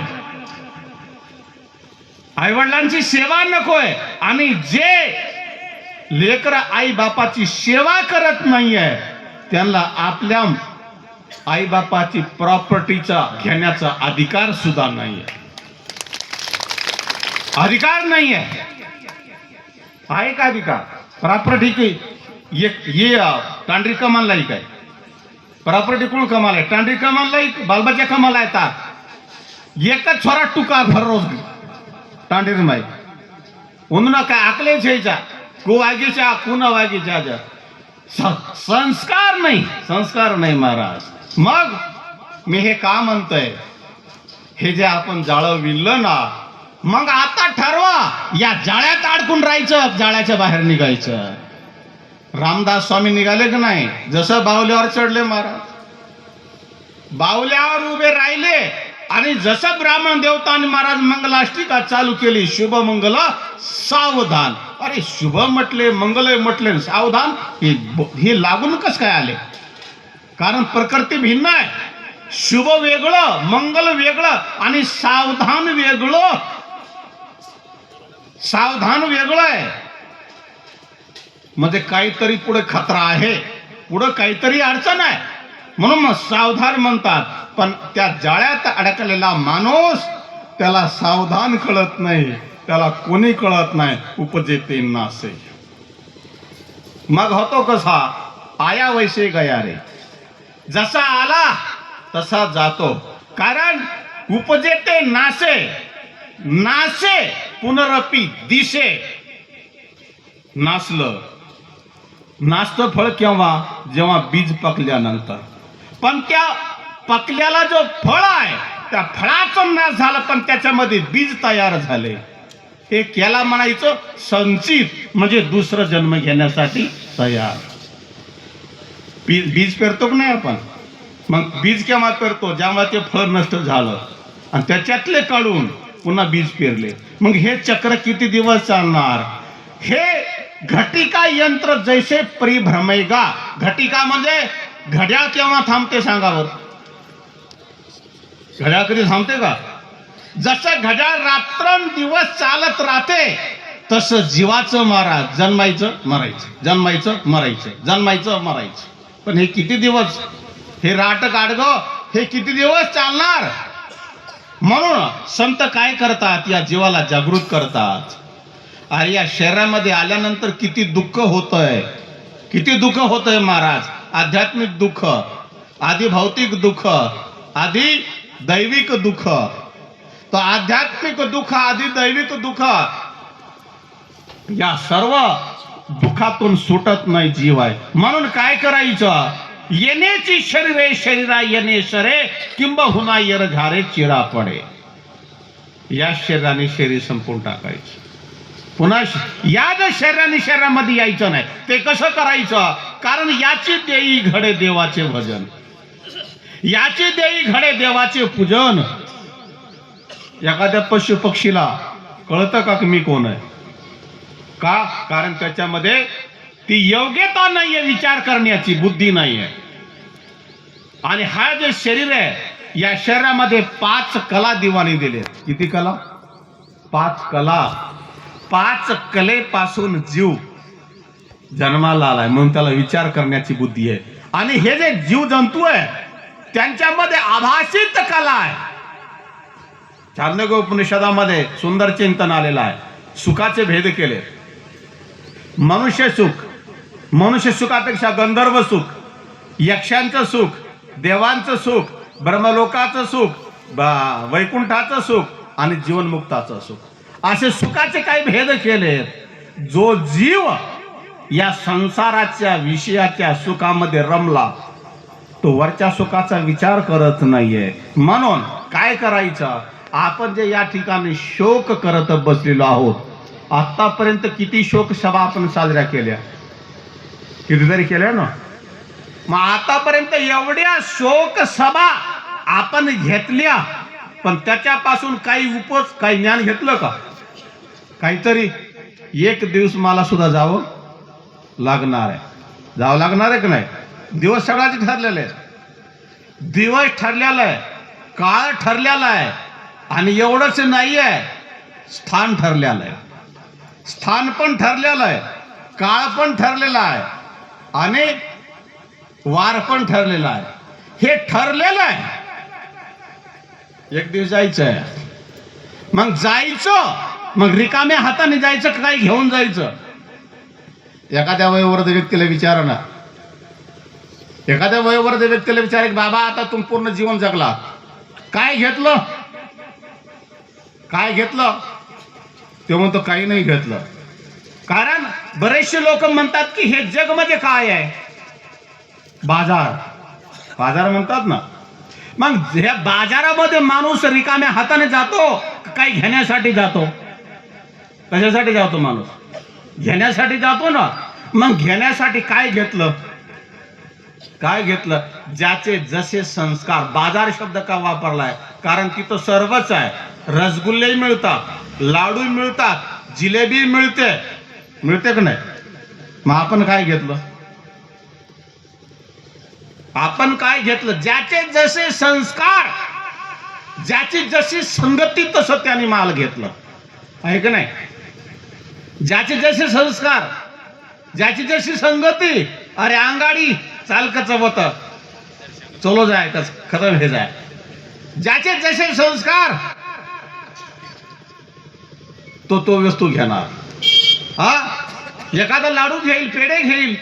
आई वडिलांची सेवा नकोय आणि जे लेकर आई बापाची सेवा करत नाहीये त्यांना आपल्या आई बापाची प्रॉपर्टीचा घेण्याचा अधिकार सुद्धा नाहीये आहे का अधिकार प्रॉपर्टी की ये टांडरी कमाल लाई काय प्रॉपर्टी कोण कमाल आहे टांडरी कमाल लाई बालबच्चा कमाल आहे ता एकच छोरा टुका भर रोज टांडीर माई उन्होंने काय आकले छेचा कुवागीच्या कुणवागीच्या संस्कार नाही महाराज. मग मी हे का म्हणतोय, हे जे आपण जाळं विणलं ना, मग आता ठरवा या जाळ्यात अडकून राहायचं, जाळ्याच्या बाहेर निघायचं. रामदास स्वामी निघाले की नाही? जसं बाहुल्यावर चढले महाराज, बाहुल्यावर उभे राहिले आणि जसं ब्राह्मण देवतांनी महाराज मंगलाष्टिका चालू केली, शुभ मंगल सावधान. अरे शुभ म्हटले, मंगल म्हटले, सावधान हे लागून कसं काय आले? कारण प्रकृती भिन्न आहे. शुभ वेगळं, मंगल वेगळं आणि सावधान वेगळं. सावधान वेगळं आहे म्हणजे काहीतरी पुढे खतरा आहे, पुढे काहीतरी अडचण आहे, म्हणून मग सावधान म्हणतात. पण त्या जाळ्यात अडकलेला माणूस, त्याला सावधान कळत नाही, त्याला कोणी कळत नाही. उपजेते नासे. मग होतो कसा? आया वैसे गया रे. जसा आला तसा जातो. कारण उपजेते नासे, नासे पुनरपी दिसे. नासलं, नासतं फळ केव्हा? जेव्हा बीज पकल्यानंतर. पण त्या पकल्याला जो फळ आहे, त्या फळाचं नाश झालं, पण त्याच्यामध्ये बीज तयार झाले. हे केला म्हणायचं संचित, म्हणजे दुसरं जन्म घेण्यासाठी तयार. बीज पेरतो की नाही आपण? मग बीज केव्हा पेरतो? जेव्हा ते फळ नष्ट झालं आणि त्याच्यातले काढून पुन्हा बीज पेरले. मग हे चक्र किती दिवस चालणार? हे घटिका यंत्र जैसे परिभ्रमेगा. घटिका म्हणजे घड्याळ केव्हा थांबते सांगा बरं? घड्याळ कधी थांबते का? जसं घड्याळ रात्रंदिवस चालत राहते, तसं जीवाचं महाराज जन्मायचं मरायचं, जन्मायचं मरायचं, जन्मायचं मरायचं. पण हे किती दिवस? हे राट गाडगं हे किती दिवस चालणार? म्हणून संत काय करतात? या जीवाला जागृत करतात. अरे या शरीरामध्ये आल्यानंतर किती दुःख होतंय, किती दुःख होतंय महाराज. आध्यात्मिक दुःख, आधी भौतिक दुःख, आधी दैविक दुःख. तो आध्यात्मिक दुःख, आधी दैविक दुःख, या सर्व दुःखातून सुटत नाही जीव आहे. म्हणून काय करायचं? येण्याची शरीरे शरीरा येणे सरे, किंबहुना यर झारे चिरा पडे. या शरीराने शरीर संपून टाकायचं, पुन्हा याच शरीराने शरीरामध्ये यायचं नाही. ते कसं करायचं? कारण याची देई घडे देवाचे भजन, याची देई घडे देवाचे पूजन. एखाद्या पशु पक्षीला कळतं का की मी कोण आहे? का? कारण त्याच्यामध्ये ती योग्यता नाहीये, विचार करण्याची बुद्धी नाहीये. आणि हा जे शरीर आहे, या शरीरामध्ये 5 कला देवाने दिले. किती कला? 5 कला. 5 कलेपासून जीव जन्माला आलाय, म्हणून त्याला विचार करण्याची बुद्धी आहे. आणि हे जे जीव जंतू आहे, त्यांच्यामध्ये आभासित कला आहे. चांदोग्य उपनिषदामध्ये सुंदर चिंतन आलेलं आहे. सुखाचे भेद केले. मनुष्य सुख, मनुष्य सुखापेक्षा गंधर्व सुख, यक्षांचं सुख, देवांचं सुख, ब्रह्मलोकाचं सुख, वैकुंठाचं सुख आणि जीवनमुक्ताचं सुख, असे सुखाचे काही भेद केले. जो जीव या संसाराच्या विषयाच्या सुखामध्ये रमला, तो वरच्या सुखाचा विचार करत नाहीये. म्हणून काय करायचं? आपण जे या ठिकाणी शोक करत बसलेलो आहोत, आतापर्यंत किती शोक सभा आपण साजऱ्या केल्या, कितीतरी केल्या ना. मग आतापर्यंत एवढ्या शोक सभा आपण घेतल्या, पण त्याच्यापासून काही उपज, काही ज्ञान घेतलं का? काहीतरी. एक दिवस मला सुद्धा जावं लागणार आहे, जावं लागणार आहे की नाही? दिवस सगळ्याचे ठरलेले आहेत, दिवस ठरलेला आहे, काळ ठरलेला आहे. आणि एवढंच नाही आहे, स्थान ठरलेलं आहे. स्थान पण ठरलेलं आहे, काळ पण ठरलेला आहे आणि वार पण ठरलेला आहे. हे ठरलेलं आहे. एक दिवस जायचं आहे, मग जायचं, मग रिकाम्या हाताने जायचं, काय घेऊन जायचं? एखाद्या वयोवृद्ध व्यक्तीला विचारा ना, एखाद्या वयोवृद्ध व्यक्तीला विचार, बाबा आता तुम्ही पूर्ण जीवन जगला, काय घेतलं? काय घेतलं? ते म्हणतो काही नाही घेतलं. कारण बरेचसे लोक म्हणतात की हे जग मध्ये काय आहे? बाजार. बाजार म्हणतात ना. मग या बाजारामध्ये माणूस रिकाम्या हाताने जातो काही घेण्यासाठी जातो? कशासाठी जातो माणूस? घेण्यासाठी जातो ना. मग घेण्यासाठी काय घेतलं? काय घेतलं? ज्याचे जसे संस्कार. बाजार शब्द का वापरलाय? कारण तिथं सर्वच आहे. रसगुल्ले मिळतात, लाडू मिळतात, जिलेबी मिळते. मिळते का नाही? मग आपण काय घेतलं? आपण काय घेतलं? ज्याचे जसे संस्कार, ज्याची जशी संगती तसं त्याने माल घेतलं. आहे का नाही? ज्याचे जसे संस्कार, ज्याची जशी संगती. अरे अंगाडी चाल का चवत चलो जाय कस खतम हे जाय. ज्याचे जसे संस्कार तो वस्तू घेणार. हा, एखादा लाडू घेईल, पेढे घेईल,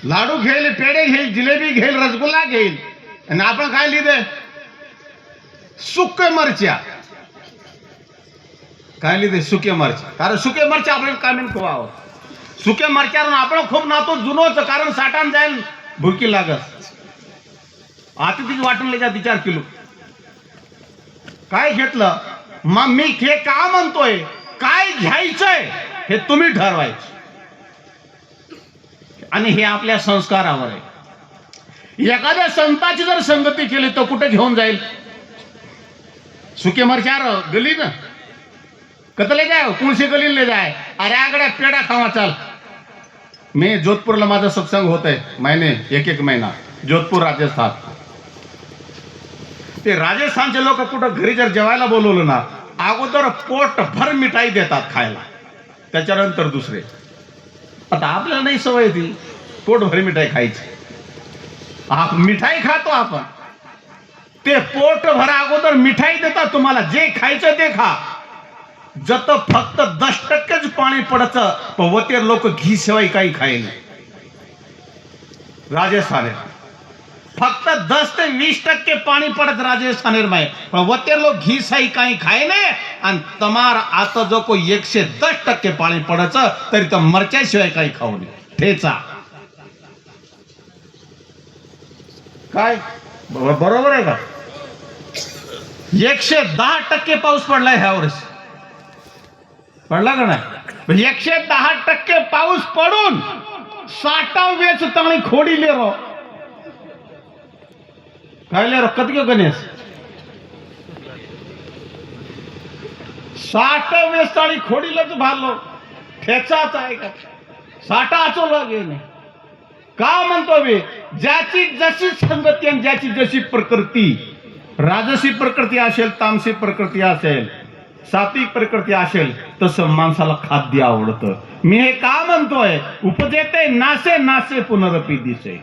लाडू घेईल, पेढे घेईल, जिलेबी घेईल, रसगुल्ला घेईल. आणि आपण काय लिहिले? सुके मरच्या. काय लिहिले? सुके मरच्या. कारण सुके मरच्या आपल्याला कामीन खुवावं. सुके मरच्यावर आपण खूप नातो जुनोच. कारण साठान जाईल भुकी लागत. आता तिची वाटून ले जा 4 किलो. काय घेतलं? मग मी हे का म्हणतोय? काय घ्यायचंय हे तुम्ही ठरवायचं. आणि हे आपल्या संस्कारावर आहे. एखाद्या संताची जर संगती केली तर कुठे घेऊन जाईल? सुके मरचार गली ना कतले जाय, तुळशी गली ले जाय. अरे आगड्या पेढा खावा चाल. मी जोधपूरला माझा सत्संग होत आहे महिने, एक महिना. जोधपूर राजस्थान. ते राजस्थानचे लोक कुठं घरी जर जेवायला बोलवलं ना, अगोदर पोट भर मिठाई देतात खायला, त्याच्यानंतर दुसरे. आता आपल्याला नाही सवय ती पोट भर मिठाई खायची. मिठाई खातो आपण, ते पोट भर अगोदर मिठाई देतात. तुम्हाला जे खायचं ते खा. जत फक्त 10% पाणी पडतं व ते लोक घी शिवाय काही खायला. राजस्थान फक्त 10 ते 20% पाणी पडत राजस्थान में, पण व ते लोक घी शिवाय काही खाय नाही. आणि तमार आता जो को 110% पाणी पडायचं तरी तर मरच्याशिवाय काही खाऊ नये. ठेचा काय बरोबर आहे का? 110% पाऊस पडलाय ह्या वर्षी. पडला का नाही? 110% पाऊस पडून 60 वेच तंगड़ी खोडी ले रो. काय ले रो? कतके गणेश 60 वेच तंगड़ी खोडी लच भालो. ठेचाच आहे का? 60 आचो लागे नाही. का म्हणतो मी? ज्याची जशी संगती आणि ज्याची जशी प्रकृती. राजसी प्रकृती असेल, तामसी प्रकृती असेल, सात्विक प्रकृती असेल, तसं माणसाला खाद्य आवडतं. मी हे का म्हणतोय? उपजेते नासे नासे पुनरपी दिसे.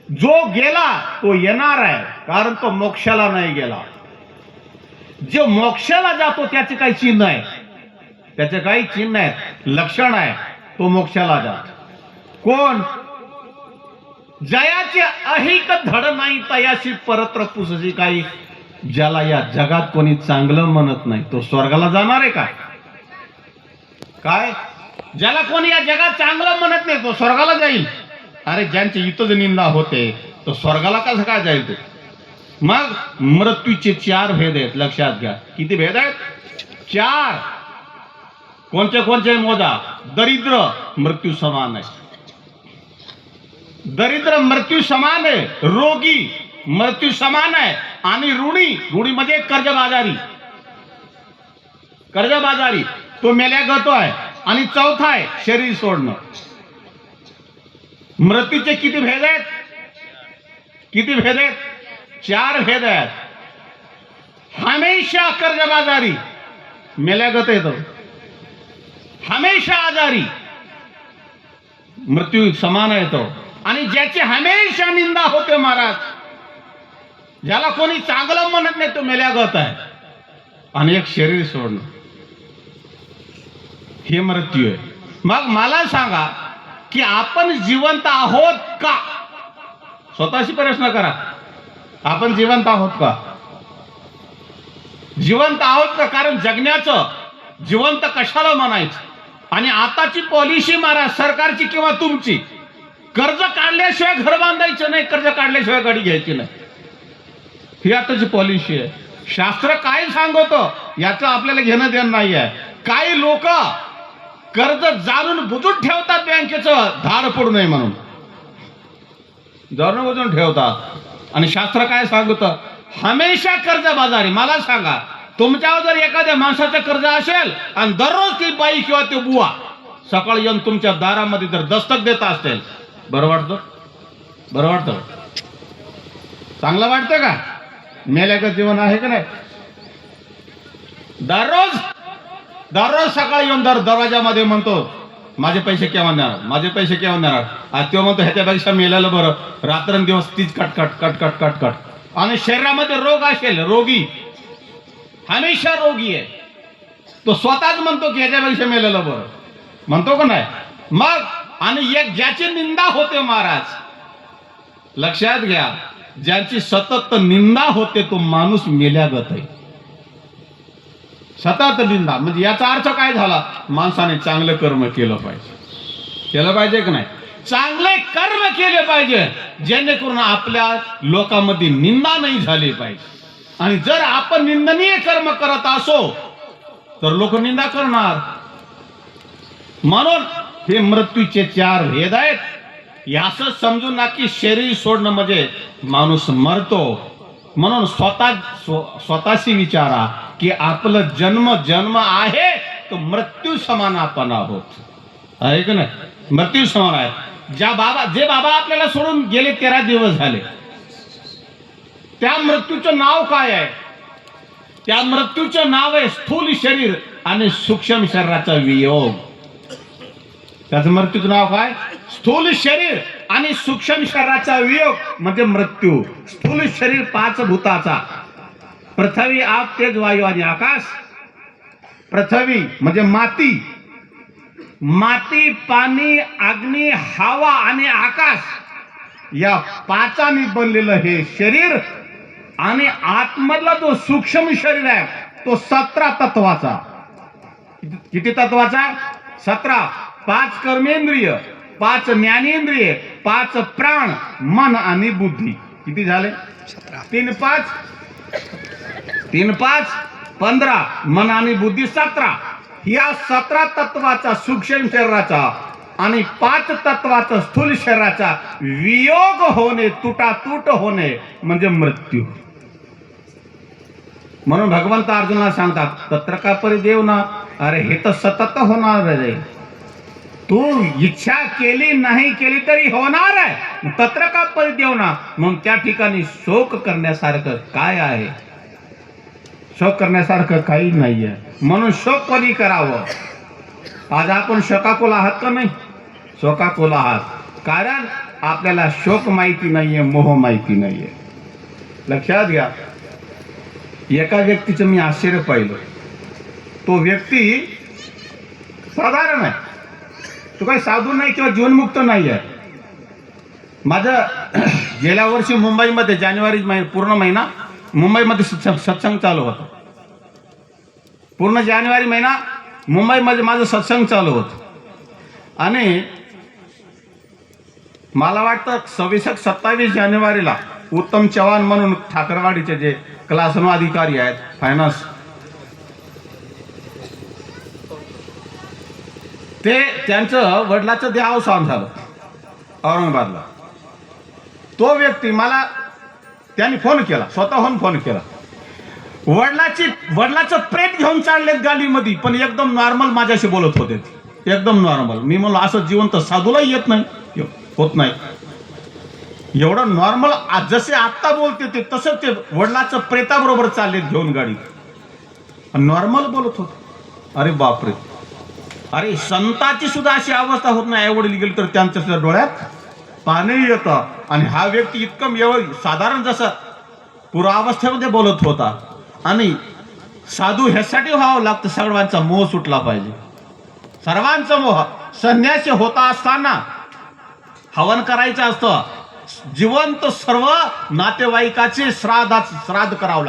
जो गेला तो येणार आहे, कारण तो मोक्षाला नाही गेला. जो मोक्षाला जातो त्याचे काही चिन्ह आहे, त्याचे काही चिन्ह आहेत, लक्षण आहे. तो मोक्षाला जातो. कोण? जयाचे अहिक धड नाही तयाशी परत्र पुसजी काही. ज्याला या जगात कोणी चांगलं म्हणत नाही तो स्वर्गाला जाणार आहे का? काय? ज्याला कोणी या जगात चांगलं म्हणत नाही तो स्वर्गाला जाईल. अरे ज्यांची इथंच निंदा होते तो स्वर्गाला कसं काय जाईल? ते मग मृत्यूचे 4 भेद आहेत, लक्षात घ्या. किती भेद आहेत? 4. कोणते कोणते मोजा? दरिद्र मृत्यू समान आहे. दरिद्र मृत्यू समान आहे. रोगी मृत्यू समान आहे. आणि ऋणी म्हणजे कर्जबाजारी. कर्जबाजारी तो मेल्या गतो आहे. आणि चौथा आहे शरीर सोडणं. मृत्यूचे किती भेद आहेत? किती भेद आहेत? 4 भेद आहेत. हमेशा कर्जबाजारी मेल्या गत येतो. हमेशा आजारी मृत्यू समान येतो. आणि ज्याची हमेशा निंदा होते महाराज, ज्याला कोणी चांगलं म्हणत नाही तो मेल्यागत आहे. आणि एक शरीर सोडणं हे मृत्यू आहे. मग मला सांगा की आपण जिवंत आहोत का? स्वतःशी प्रश्न करा. आपण जिवंत आहोत का? जिवंत आहोत का? कारण जगण्याचं जिवंत कशाला म्हणायचं? आणि आताची पॉलिसी महाराज सरकारची किंवा तुमची, कर्ज काढल्याशिवाय घर बांधायचं नाही, कर्ज काढल्याशिवाय गाडी घ्यायची नाही, ही आताची पॉलिसी आहे. शास्त्र काय सांगतो याचं आपल्याला घेणं देणं नाही आहे. काही लोक कर्ज जाणून बुजून ठेवतात, बँकेचं धाड पडू नये म्हणून जाणून बुजून ठेवतात. आणि शास्त्र काय सांगतं, हमेशा कर्ज बाजारी. मला सांगा, तुमच्यावर जर एखाद्या माणसाचं कर्ज असेल आणि दररोज ती बाई किंवा ते बुवा सकाळी येऊन तुमच्या दारामध्ये जर दस्तक देत असतील, बरं वाटतं? बरं वाटतं? चांगलं वाटतं का? मेल्याचं जीवन आहे का नाही? दररोज सकाळी येऊन दरवाजामध्ये म्हणतो, माझे पैसे केव्हा देणार, माझे पैसे केव्हा देणार. आज तो म्हणतो ह्याच्यापेक्षा मेल्याला बरं, रात्रंदिवस तीच कटकट कटकट कटकट. आणि शरीरामध्ये रोग असेल, रोगी हमेशा रोगी आहे, तो स्वतःच म्हणतो की ह्याच्यापेक्षा मेलेलं बरं, म्हणतो का नाही? मग आणि एक ज्याची निंदा होते महाराज, लक्षात घ्या, ज्यांची सतत निंदा होते तो माणूस मेल्यागत आहे. सतत निंदा म्हणजे याचा अर्थ काय झाला? माणसाने चांगलं कर्म केलं पाहिजे की नाही? चांगले कर्म केले पाहिजे, जेणेकरून आपल्या लोकांमध्ये निंदा नाही झाली पाहिजे. आणि जर आपण निंदनीय कर्म करत असो तर लोक निंदा करणार. म्हणून हे मृत्यूचे 4 भेद आहेत. असं समजून ना की शरीर सोडणं म्हणजे माणूस मरतो. म्हणून स्वतःशी विचारा की आपलं जन्म आहे तो मृत्यू समान आपण आहोत, आहे का नाही? मृत्यू समान आहे. जे बाबा आपल्याला सोडून गेले 13 दिवस झाले, त्या मृत्यूचं नाव काय आहे? त्या मृत्यूचं नाव आहे स्थूल शरीर आणि सूक्ष्म शरीराचा वियोग. त्याचं मृत्यूचं नाव काय? स्थूल शरीर आणि सूक्ष्म शरीराचा वियोग म्हणजे मृत्यू. स्थूल शरीर 5 भूताचा, पृथ्वी, आप, तेज, वायू आणि आकाश. पृथ्वी म्हणजे माती, पाणी, अग्नी, हवा आणि आकाश, या 5 बनलेलं हे शरीर. आणि आतमधला जो सूक्ष्म शरीर आहे तो 17 तत्वाचा. किती तत्वाचा? 17. 5 कर्मेंद्रिय, 5 ज्ञानेंद्रिय, 5 प्राण, मन आणि बुद्धी. किती झाले? 3 5 15, मन आणि बुद्धी 17. या 17 तत्वाचा सूक्ष्म शरीराचा आणि 5 तत्वाचा स्थूल शरीराचा वियोग होणे, तुटातूट होणे म्हणजे मृत्यू. म्हणून भगवंत अर्जुनाला सांगतात, तत्र का परिदेव ना, अरे हे तर सतत होणार आहे. तू इच्छा केली नाही केली तरी होणार आहे, तत्र का परिदेव ना. म्हणून त्या ठिकाणी शोक करण्यासारखं काय आहे? शोक करण्यासारखं काही नाहीये. म्हणून शोक कोणी करावं? आज आपण शोकाकुल आहात का नाही? शोकाकुल आहात, कारण आपल्याला शोक माहिती नाहीये, मोह माहिती नाहीये. लक्षात घ्या. एका व्यक्तीचं मी आश्चर्य पाहिलं. तो व्यक्ती साधारण आहे, तो काही साधू नाही किंवा जीवनमुक्त नाही आहे. माझं गेल्या वर्षी मुंबईमध्ये जानेवारी पूर्ण महिना मुंबईमध्ये सत्संग चालू होता. पूर्ण जानेवारी महिना मुंबईमध्ये माझं सत्संग चालू होतं. आणि मला वाटतं 26-27 जानेवारीला उत्तम चव्हाण म्हणून ठाकरवाडीचे जे क्लासरूम अधिकारी आहेत फायनान्स, ते त्यांचं वडिलाचं देहावसान झालं औरंगाबादला. तो व्यक्ती मला त्यांनी फोन केला, स्वतःहून फोन केला. वडिलाचं प्रेत घेऊन चाललेत गाडीमध्ये, पण एकदम नॉर्मल माझ्याशी बोलत होते, एकदम नॉर्मल. मी म्हणलो असं जिवंत साधूला येत नाही, होत नाही एवढं नॉर्मल. जसे आत्ता बोलते ते तसं ते वडिलाचं प्रेताबरोबर चाललेत घेऊन गाडी, नॉर्मल बोलत होते. अरे बापरे, अरे संताची सुद्धा अशी अवस्था होत नाही. वडील गेले तर त्यांच्या सुद्धा डोळ्यात पाणी येतं. आणि हा व्यक्ती इतकं साधारण जसं पुरावस्थेमध्ये बोलत होता. आणि साधू ह्यासाठी व्हावं लागतं, सर्वांचा मोह सुटला पाहिजे, सर्वांचा मोह. संन्यासी होता असताना हवन करायचं असतं, जिवंत सर्व नातेवाईकाचे श्राद्ध करावं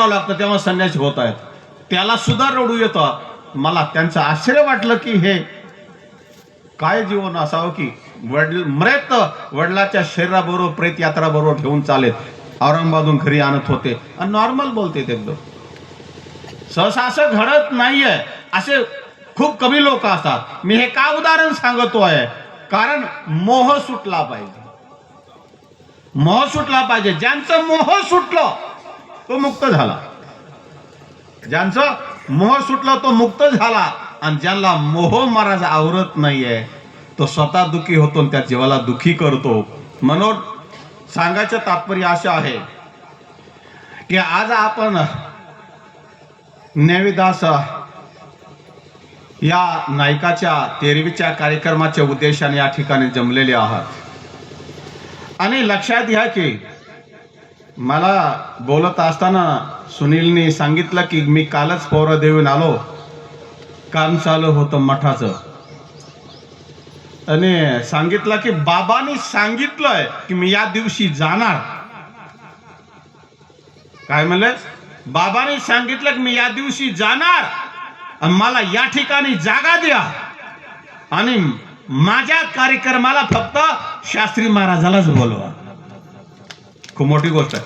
लागतं, तेव्हा संन्यासी होत आहेत. त्याला सुद्धा रडू येतं. मला त्यांचं आश्चर्य वाटलं की हे काय जीवन असावं की मृत वडिलाच्या शरीराबरोबर प्रेत यात्रा बरोबर घेऊन चालेत औरंगाबादून घरी आणत होते आणि नॉर्मल बोलते एकदम. सहसा असं घडत नाहीये, असे खूप कमी लोक असतात. मी हे का उदाहरण सांगतोय, कारण मोह सुटला पाहिजे. मोह सुटला पाहिजे. ज्यांचं मोह सुटलं तो मुक्त झाला. ज्यांचं मोह सुटलं तो मुक्त झाला. आणि ज्यांना मोह महाराज आवरत नाहीये तो स्वतः दुखी होतो आणि त्या जीवाला दुखी करतो. म्हणून सांगायचं तात्पर्य असं आहे की आज आपण नेविदास या नायकाच्या 13वीच्या कार्यक्रमाच्या उद्देशाने या ठिकाणी जमलेले आहात. आणि लक्षात घ्या की मला बोलत असताना सुनीलने सांगितलं की मी कालच पौर देऊन आलो, काम चालू होतं मठाचं, आणि सांगितलं की बाबांनी सांगितलंय की मी या दिवशी जाणार. काय म्हणले? बाबांनी सांगितलं की मी या दिवशी जाणार आणि मला या ठिकाणी जागा द्या आणि माझ्या कार्यक्रमाला फक्त शास्त्री महाराजालाच बोलवा. खूप मोठी गोष्ट आहे,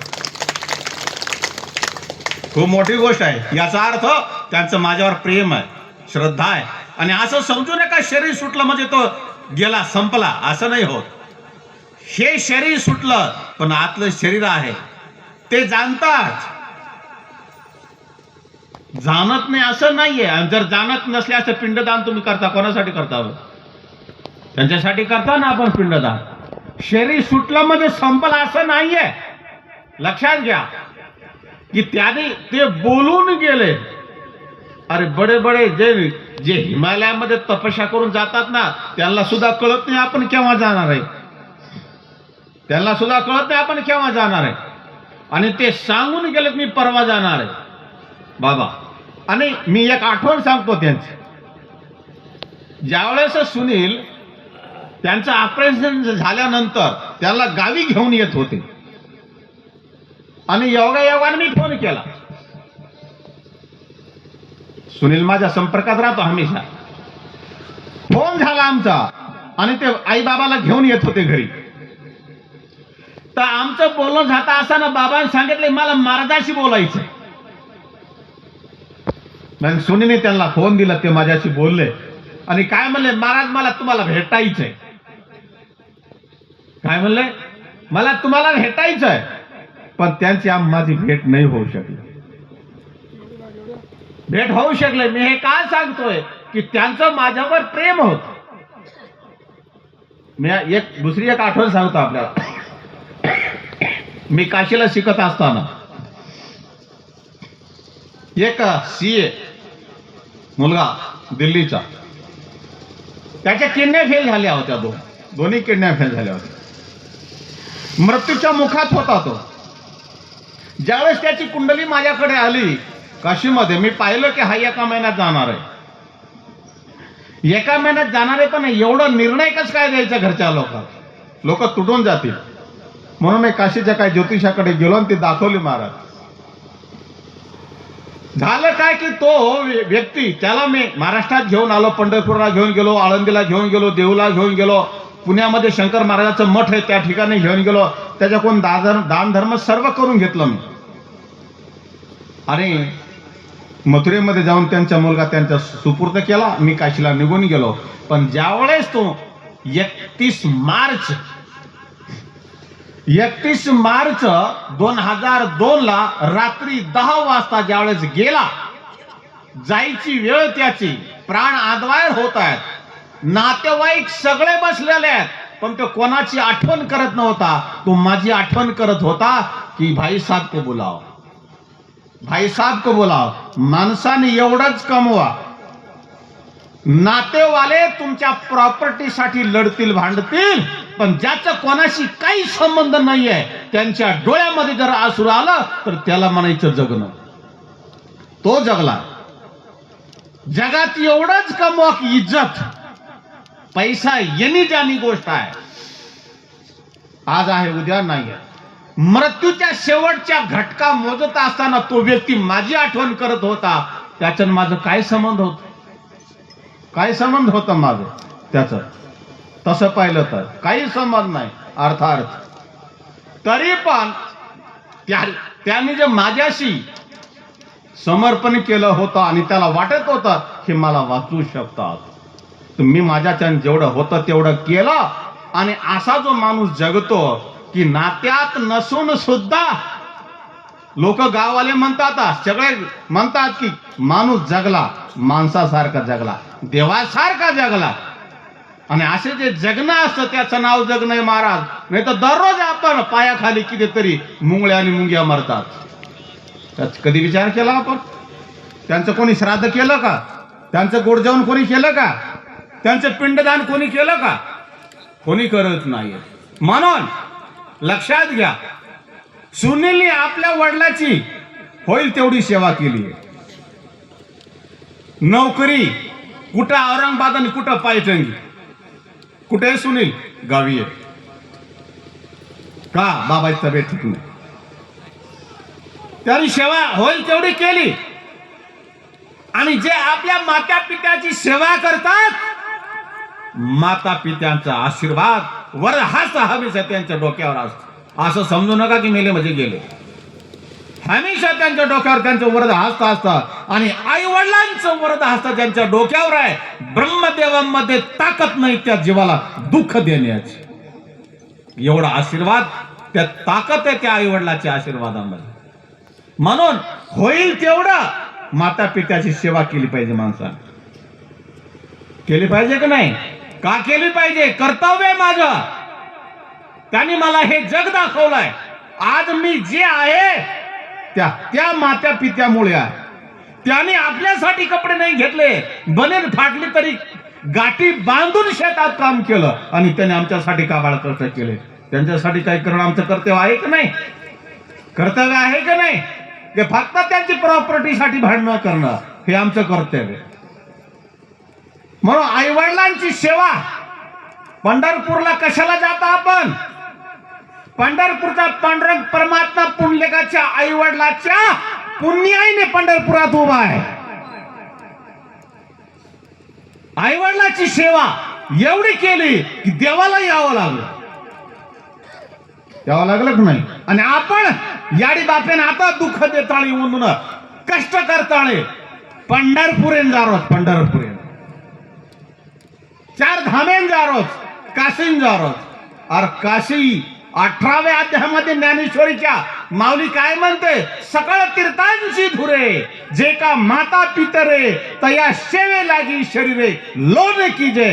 खूप मोठी गोष्ट आहे. याचा अर्थ त्यांचं माझ्यावर प्रेम आहे, श्रद्धा आहे. आणि असं समजू नका शरीर सुटलं म्हणजे तो गेला, संपला, असं नाही होत. हे शरीर सुटलं पण आतलं शरीर आहे ते जाणतात. जाणत नाही असं नाहीये. जर जाणत नसल्यास पिंडदान तुम्ही करता, कोणासाठी करता? त्यांच्यासाठी करता ना आपण पिंडदान. शरीर सुटलं म्हणजे संपलं असं नाहीये. लक्षात घ्या की त्याने ते बोलून गेले. अरे बडे बडे जे हिमालयामध्ये तपस्या करून जातात ना, त्यांना सुद्धा कळत नाही आपण केव्हा जाणार आहे. त्यांना सुद्धा कळत नाही आपण केव्हा जाणार आहे. आणि ते सांगून गेले मी परवा जाणार आहे बाबा. आणि मी एक आठवण सांगतो त्यांची. ज्यावेळेस सुनील त्यांचं ऑपरेशन झाल्यानंतर त्याला गावी घेऊन येत होते आणि योगायोगाने मी फोन केला. सुनील माझ्या संपर्कात राहतो हमेशा. फोन झाला आमचा आणि ते आई बाबाला घेऊन येत होते घरी. तर आमचं बोलणं झालं असताना बाबांनी सांगितले मला महाराजाशी बोलायचं. मग सुनीलने त्यांना फोन दिला, ते माझ्याशी बोलले आणि काय म्हणले, महाराज मला तुम्हाला भेटायचंय. काय म्हणले? मला तुम्हाला भेटायचंय. पण त्यांची माझी भेट नाही होऊ शकली. भेट होऊ शकले. मी हे काय सांगतोय की त्यांचं माझ्यावर प्रेम होत. मी दुसरी एक आठवण सांगतो आपल्याला. मी काशीला शिकत असताना एक सीए मुलगा दिल्लीचा, त्याच्या किडन्या फेल झाल्या होत्या. दोन्ही किडन्या फेल झाल्या होत्या. मृत्यूच्या मुखात होता तो. ज्यावेळेस त्याची कुंडली माझ्याकडे आली काशीमध्ये, मी पाहिलं की हा एका महिन्यात जाणार आहे. एका महिन्यात जाणार आहे पण एवढं निर्णय कसं काय द्यायचा घरच्या लोक तुटून जातील. म्हणून मी काशीच्या काय ज्योतिषाकडे गेलो आणि ती दाखवली महाराज. झालं काय की तो व्यक्ती, त्याला मी महाराष्ट्रात घेऊन आलो, पंढरपूरला घेऊन गेलो, आळंदीला घेऊन गेलो, देऊला घेऊन गेलो, पुण्यामध्ये शंकर महाराजाचं मठ आहे त्या ठिकाणी घेऊन गेलो. त्याच्याकडून दान धर्म सर्व करून घेतलं मी. आणि मथुरेमध्ये जाऊन त्यांचा मुलगा त्यांचा सुपूर्द केला. मी काशीला निघून गेलो. पण ज्यावेळेस तो 31 मार्च 2002 ला रात्री 10 वाजता ज्यावेळेस गेला, जायची वेळ त्याची, प्राण आदवायर होत आहेत, नातेवाईक सगळे बसलेले आहेत, पण तो कोणाची आठवण करत नव्हता. तो माझी आठवण करत होता की भाई साहब को बुलाओ, भाई साहब को बुलाओ. माणसाने एवढंच कमवा. नातेवाले तुमच्या प्रॉपर्टीसाठी लढतील, भांडतील, पण ज्याचा कोणाशी काही संबंध नाहीये त्यांच्या डोळ्यामध्ये जर आसरू आलं तर त्याला म्हणायचं जगणं. तो जगला. जगात एवढंच कमवा की इज्जत, पैसा येणी जाणी गोष्ट आहे. आज आहे उद्या नाही आहे. मृत्यूच्या शेवटच्या घटका मोजत असताना तो व्यक्ती माझी आठवण करत होता. त्याच्यानं माझं काय संबंध होत? काय संबंध होता माझं त्याचं? तसं पाहिलं तर काही संबंध नाही अर्थार्थ. तरी पण त्यांनी जे माझ्याशी समर्पण केलं होतं आणि त्याला वाटत होतं हे मला वाचू शकतात, तर मी माझ्याच्यानं जेवढं होतं तेवढं केलं. आणि असा जो माणूस जगतो की नात्यात नसून सुद्धा लोक गाववाले म्हणतात, सगळे म्हणतात की माणूस जगला, माणसासारखा जगला, देवासारखा जगला. आणि असे जे जगणं असतं त्याचं नाव जगणं आहे महाराज. नाही तर दररोज आपण पायाखाली कितीतरी मुंगळ्या आणि मुंग्या मरतात. त्याच कधी विचार केला आपण? त्यांचं कोणी श्राद्ध केलं का? त्यांचं गोडजेवण कोणी केलं का? त्यांचं पिंडदान कोणी केलं का? कोणी करत नाही. म्हणून लक्षात घ्या, सुनीलने आपल्या वडिलाची होईल तेवढी सेवा केली आहे. नोकरी कुठं औरंगाबाद आणि कुठं पैठणी. कुठे सुनील? गावी आहे. का? बाबाची तब्येत ठीक नाही. त्याने सेवा होईल तेवढी केली. आणि जे आपल्या माता पित्याची सेवा करतात, माता पित्यांचा आशीर्वाद वर हाच हमेशा त्यांच्या डोक्यावर असतो. असं समजू नका की मेले म्हणजे गेले. हमेशा त्यांच्या डोक्यावर त्यांचं वरद हस्त असतं. आणि आई वडिलांचं वरद हस्त ज्यांच्या डोक्यावर आहे, ब्रह्मदेवांमध्ये ताकद नाही त्या जीवाला दुःख देण्याची. एवढा आशीर्वाद, त्या ताकद आहे त्या आई वडिलाच्या आशीर्वादामध्ये. म्हणून होईल तेवढं माता पित्याची सेवा केली पाहिजे माणसाने. केली पाहिजे की नाही? का केली पाहिजे? कर्तव्य आहे माझं. त्यांनी मला हे जग दाखवलंय. आज मी जे आहे त्या माता पित्यामुळे आहे. त्यांनी आपल्यासाठी कपडे नाही घेतले, बनेल फाटली तरी गाठी बांधून शेतात काम केलं. आणि त्याने आमच्यासाठी काबाड कष्ट केले. त्यांच्यासाठी काही करणं आमचं कर्तव्य आहे की नाही? कर्तव्य आहे की नाही? ते फक्त त्यांची प्रॉपर्टीसाठी भांडणं करणं हे आमचं कर्तव्य. म्हणून आई वडिलांची सेवा. पंढरपूरला कशाला जाता आपण? पंढरपूरचा पांडुरंग परमात्मा पुंडलिकाच्या आई वडिलाच्या पुण्याईने पंढरपुरात उभा आहे. आई वडिलाची सेवा एवढी केली की देवाला यावं लागलं. यावं लागलं की नाही? आणि आपण याडी बापेन आता दुःख देताळी म्हणून कष्ट करताळे पंढरपुरेन जारोच. पंढरपुरेन चार धामेन जारोच, काशीन जारोच. और काशी 18व्या अध्यायामध्ये ज्ञानेश्वरीच्या माऊली काय म्हणते? सकळ तीर्थांची धुरे, जे का माता पितरे तया सेवे लागी शरीरे लोन कीजे.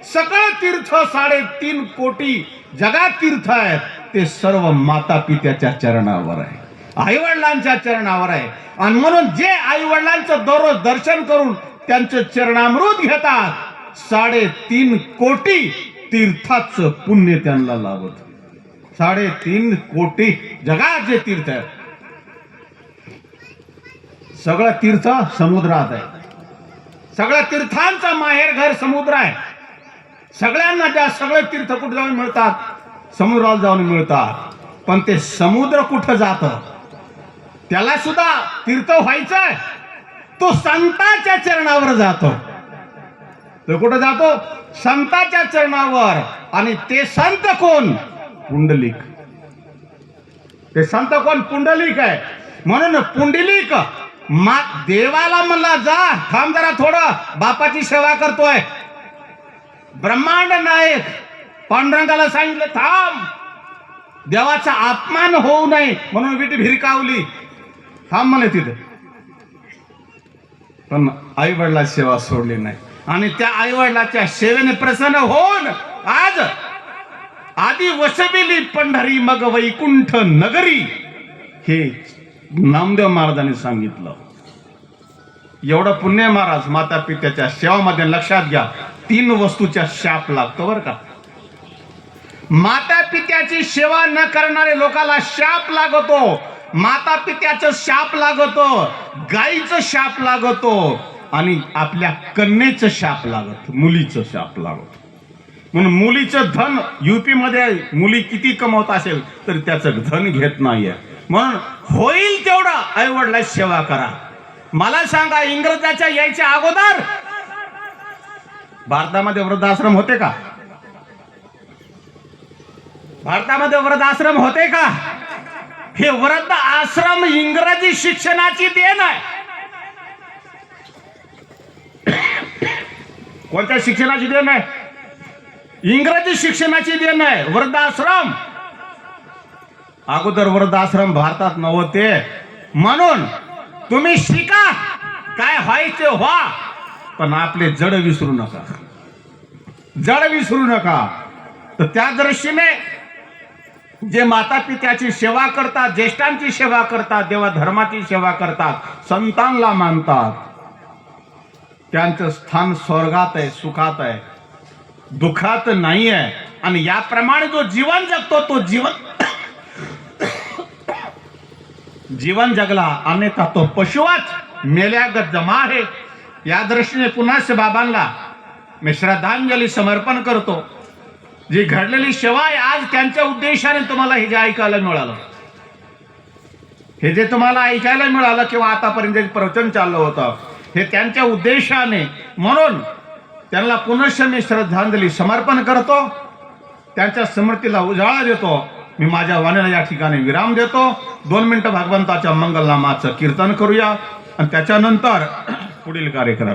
सकळ तीर्थ 3.5 कोटी जगात तीर्थ आहेत, ते सर्व माता पित्याच्या चरणावर आहे, आई वडिलांच्या चरणावर आहे. आणि म्हणून जे आई वडिलांचं दररोज दर्शन करून त्यांचं चरणामृत घेतात, 3.5 कोटी तीर्थाचं पुण्य त्यांना लाभत. 3.5 कोटी जगात जे तीर्थ आहे, सगळं तीर्थ समुद्रात आहे. सगळ्या तीर्थांचा माहेर घर समुद्र आहे. सगळ्यांना त्या सगळे तीर्थ कुठे जाऊन मिळतात? समुद्राला जाऊन मिळतात. पण ते समुद्र कुठं जात? त्याला सुद्धा तीर्थ व्हायचंय, तो संतांच्या चरणावर जातो. तो कुठं जातो? संतांच्या चरणावर. आणि ते संत कोण? पुंडलिक. ते संत कोण? पुंडलिक आहे. म्हणून पुंडलिक देवाला म्हणला, जा थांब जरा थोडं, बापाची सेवा करतोय. ब्रह्मांड नायक पांडुरंगाला सांगितलं, थांब, देवाचा अपमान होऊ नये म्हणून विटी भिरकावली, थांब म्हणे तिथे. पण आई वडिलाची सेवा सोडली नाही. आणि त्या आई वडिलाच्या सेवेने प्रसन्न होऊन आज आधी वसविली पंढरी मग वैकुंठ नगरी, हे नामदेव महाराजांनी सांगितलं. एवढं पुण्य महाराज माता पित्याच्या सेवामध्ये. लक्षात घ्या, 3 वस्तूच्या शाप लागतो बरं का. माता पित्याची सेवा न करणारे लोकांना शाप लागतो. माता पित्याचं शाप लागतो, गाईचं शाप लागतो, आणि आपल्या कन्येचं शाप लागत, मुलीचं शाप लागत. म्हणून मुलीचं धन युपी मध्ये मुली किती कमवत असेल तरी त्याचं धन घेत नाहीये. म्हणून होईल तेवढं आई वडिलांची सेवा करा. मला सांगा, इंग्रजाच्या यायच्या अगोदर भारतामध्ये वृद्धाश्रम होते का? भारतामध्ये वृद्धाश्रम होते का? हे वृद्ध आश्रम इंग्रजी शिक्षणाची देण आहे. कोणत्या शिक्षणाची देण आहे? इंग्रजी शिक्षणाची देण आहे वृद्धाश्रम. अगोदर वृद्धाश्रम भारतात नव्हते. म्हणून तुम्ही शिका, काय व्हायचे व्हा, पण आपले जड विसरू नका. जड विसरू नका. तर त्या दृष्टीने जे माता पित्याची सेवा करतात, ज्येष्ठांची सेवा करतात, देवा धर्माची सेवा करतात, संतांना मानतात, त्यांचं स्थान स्वर्गात आहे, सुखात आहे, दुःखात नाही आहे. आणि याप्रमाणे जो जीवन जगतो तो जीवन जगला, अन्यथा तो पशुवाच मेल्यागत जमा आहे. या दृष्टीने पुन्हा बाबांना मी श्रद्धांजली समर्पण करतो. जी घडलेली सेवा आहे आज त्यांच्या उद्देशाने तुम्हाला हे जे ऐकायला मिळालं, हे जे तुम्हाला ऐकायला मिळालं किंवा आतापर्यंत जे प्रवचन चाललं होतं, हे त्यांच्या उद्देशाने. म्हणून त्यांना पुनश्च मी श्रद्धांजली समर्पण करतो. त्यांच्या स्मृतीला उजाळा देतो. मी माझ्या वाणीला या ठिकाणी विराम देतो. 2 मिनिटं भगवंताच्या मंगलनामाचं कीर्तन करूया आणि त्याच्यानंतर पुढील कार्यक्रम.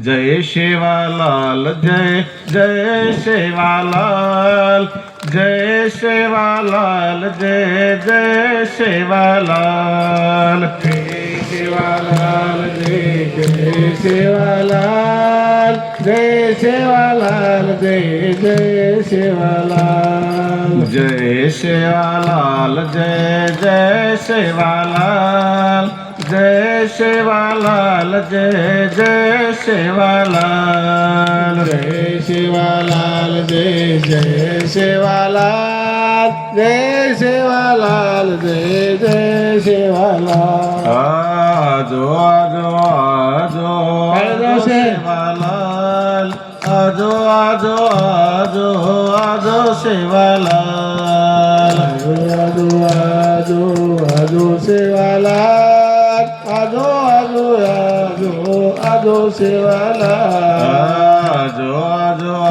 जय शेवालाल, जय जय शेवालाल, जय शेवालाल, जय जय शेवालाल, जय शेवालाल, जय जय शेवालाल, जय शेवालाल, जय जय शेवालाल, जय शेवालाल, जय जय शेवालाल, जय शेवालाल, जय जय शेवालाल, जय शेवालाल, जय जय शेवालाल, जय शेवालाल, जय जय शेवालाल. आजो आजो आजो आजो शेवालाल, आजो आजो आजो आजो शेवालाल, आजो आजो आजो शेवालाल, आजो आजो आजो आजो शेवालाल, आजो आजो आजो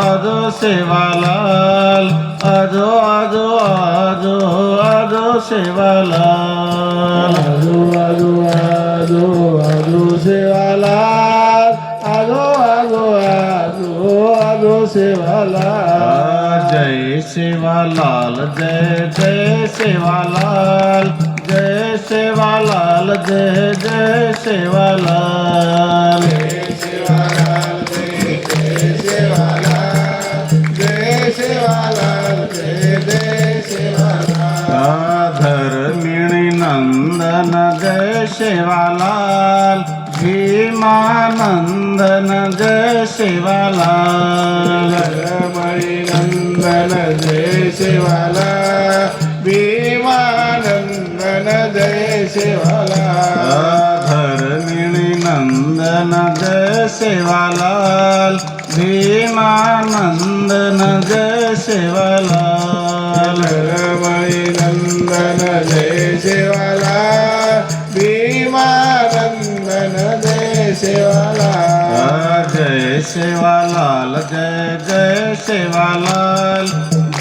आजो शेवालाल, आजो आजो आजो आजो शेवालाल, आजो आजो आजो आजो शेवालाल, आजो आजो आजो आजो शेवालाल. जय शेवालाल, जय जय शेवालाल, जय शेवालाल, जय जय शेवालाल, जय शेवालाल, जय जय शेवालाल, जय शेवालाल, जय जय शेवालाल. धर्मिणी नंदन जय शेवालाल, भीमानंदन जय शेवालाल, धर्मिणी नंदन जय शेवालाल, भीमानंदन जय शेवालाल, धर्मिणी नंदन जय शेवालाल, भीमानंदन जय शेवालाल, धर्मिणी नंदन जय शेवालाल, भीमानंदन जय शेवालाल. जय शेवालाल, जय जय शेवालाल,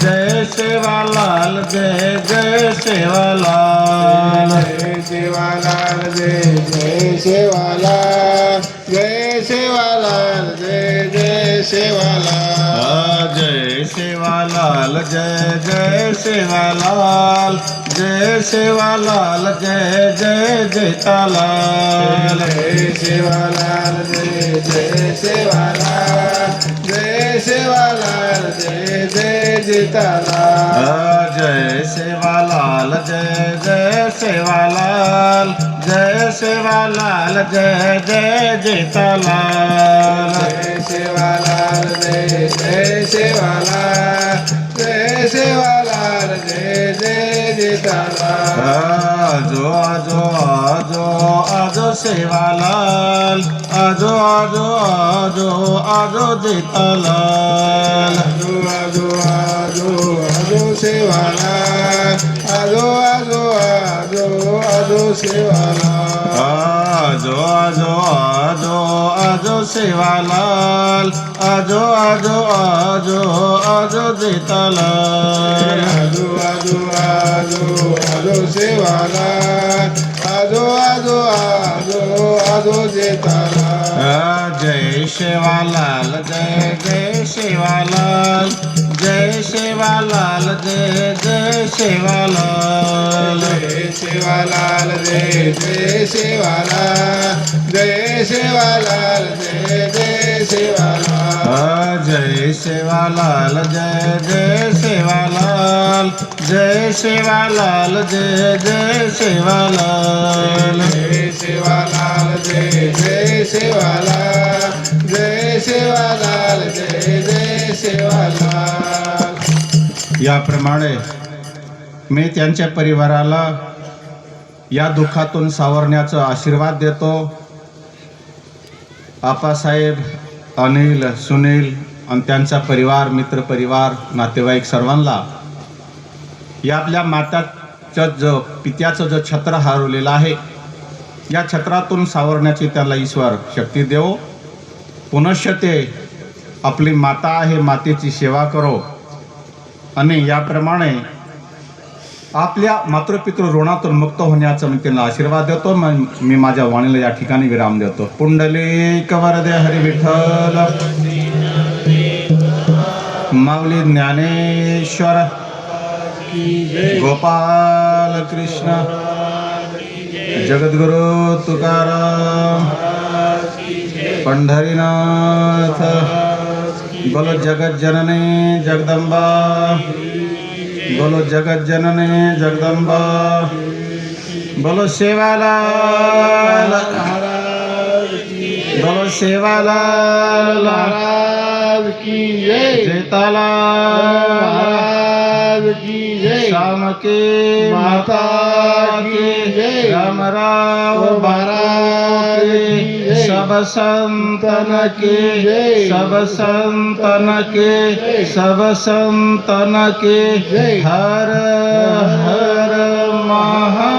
जय शेवालाल, जय जय शेवालाल, जय शेवालाल, जय जय शेवालाल, जय शेवालाल, जय जय शेवालाल, जय शेवालाल, जय जय शेवालाल, जय शेवालाल, जय जय जैतालाल, जय शेवालाल, जय जय शेवालाल, जय शेवालाल, जय जय जैतालाल, जय शेवालाल, जय जय शेवालाल, जय शेवालाल, जय जय जैतालाल, जय शेवालाल, जय जय शेवालाल, जय शेवालाल, जय जय जैतालाल. आजो आजो आजो आजो शेवालाल, आजो आजो आजो आजो जैतालाल, आजो आजो आजो आजो सेवालाल आजो आजो आजो आजो सेवालाल आजो आजो आजो आजो सेवालाल आजो आजो आजो आजो जेठालाल आजो आजो आजो आजो सेवालाल आजो आजो आजो आजो जेठालाल जय सेवालाल जय जय सेवालाल जय सेवालाल जय जय सेवालाल जय सेवालाल जय जय सेवालाल जय सेवालाल जय जय सेवालाल जय सेवालाल जय जय सेवालाल जय सेवालाल जय जय सेवालाल जय सेवालाल जय जय सेवालाल जय सेवालाल जय जय सेवालाल. याप्रमाणे मी त्यांच्या परिवाराला या दुःखातून सावरण्याचा आशीर्वाद देतो. आपासाहेब, अनिल, सुनील आणि त्यांचा परिवार, मित्र परिवार, नातेवाईक सर्वांना या आपल्या माताचं जो पित्याचं जो छत्र हरवलेलं आहे या छत्रातून सावरण्याची त्याला ईश्वर शक्ती देव. पुनश्च ते आपली माता आहे, मातेची सेवा करो आणि याप्रमाणे आपल्या मातृपितृ ऋणातून मुक्त होण्याचा मी त्यांना आशीर्वाद देतो. मी माझ्या वाणीला या ठिकाणी विराम देतो. पुंडलिक वरदे हरी विठ्ठल माऊली ज्ञानेश्वर गोपाल कृष्ण जगद्गुरु तुकाराम पंढरीनाथ बोलो जगत जननी जगदंबा बोलो जगत जननी जगदंबा बोलो सेवालाल बोलो सेवालाल महाराज की जय जेतालाल महाराज की जय श्याम के माता की जय राम राव महाराज की जय सब संतन के जय सब संतन के सब संतन के जय हर हर महा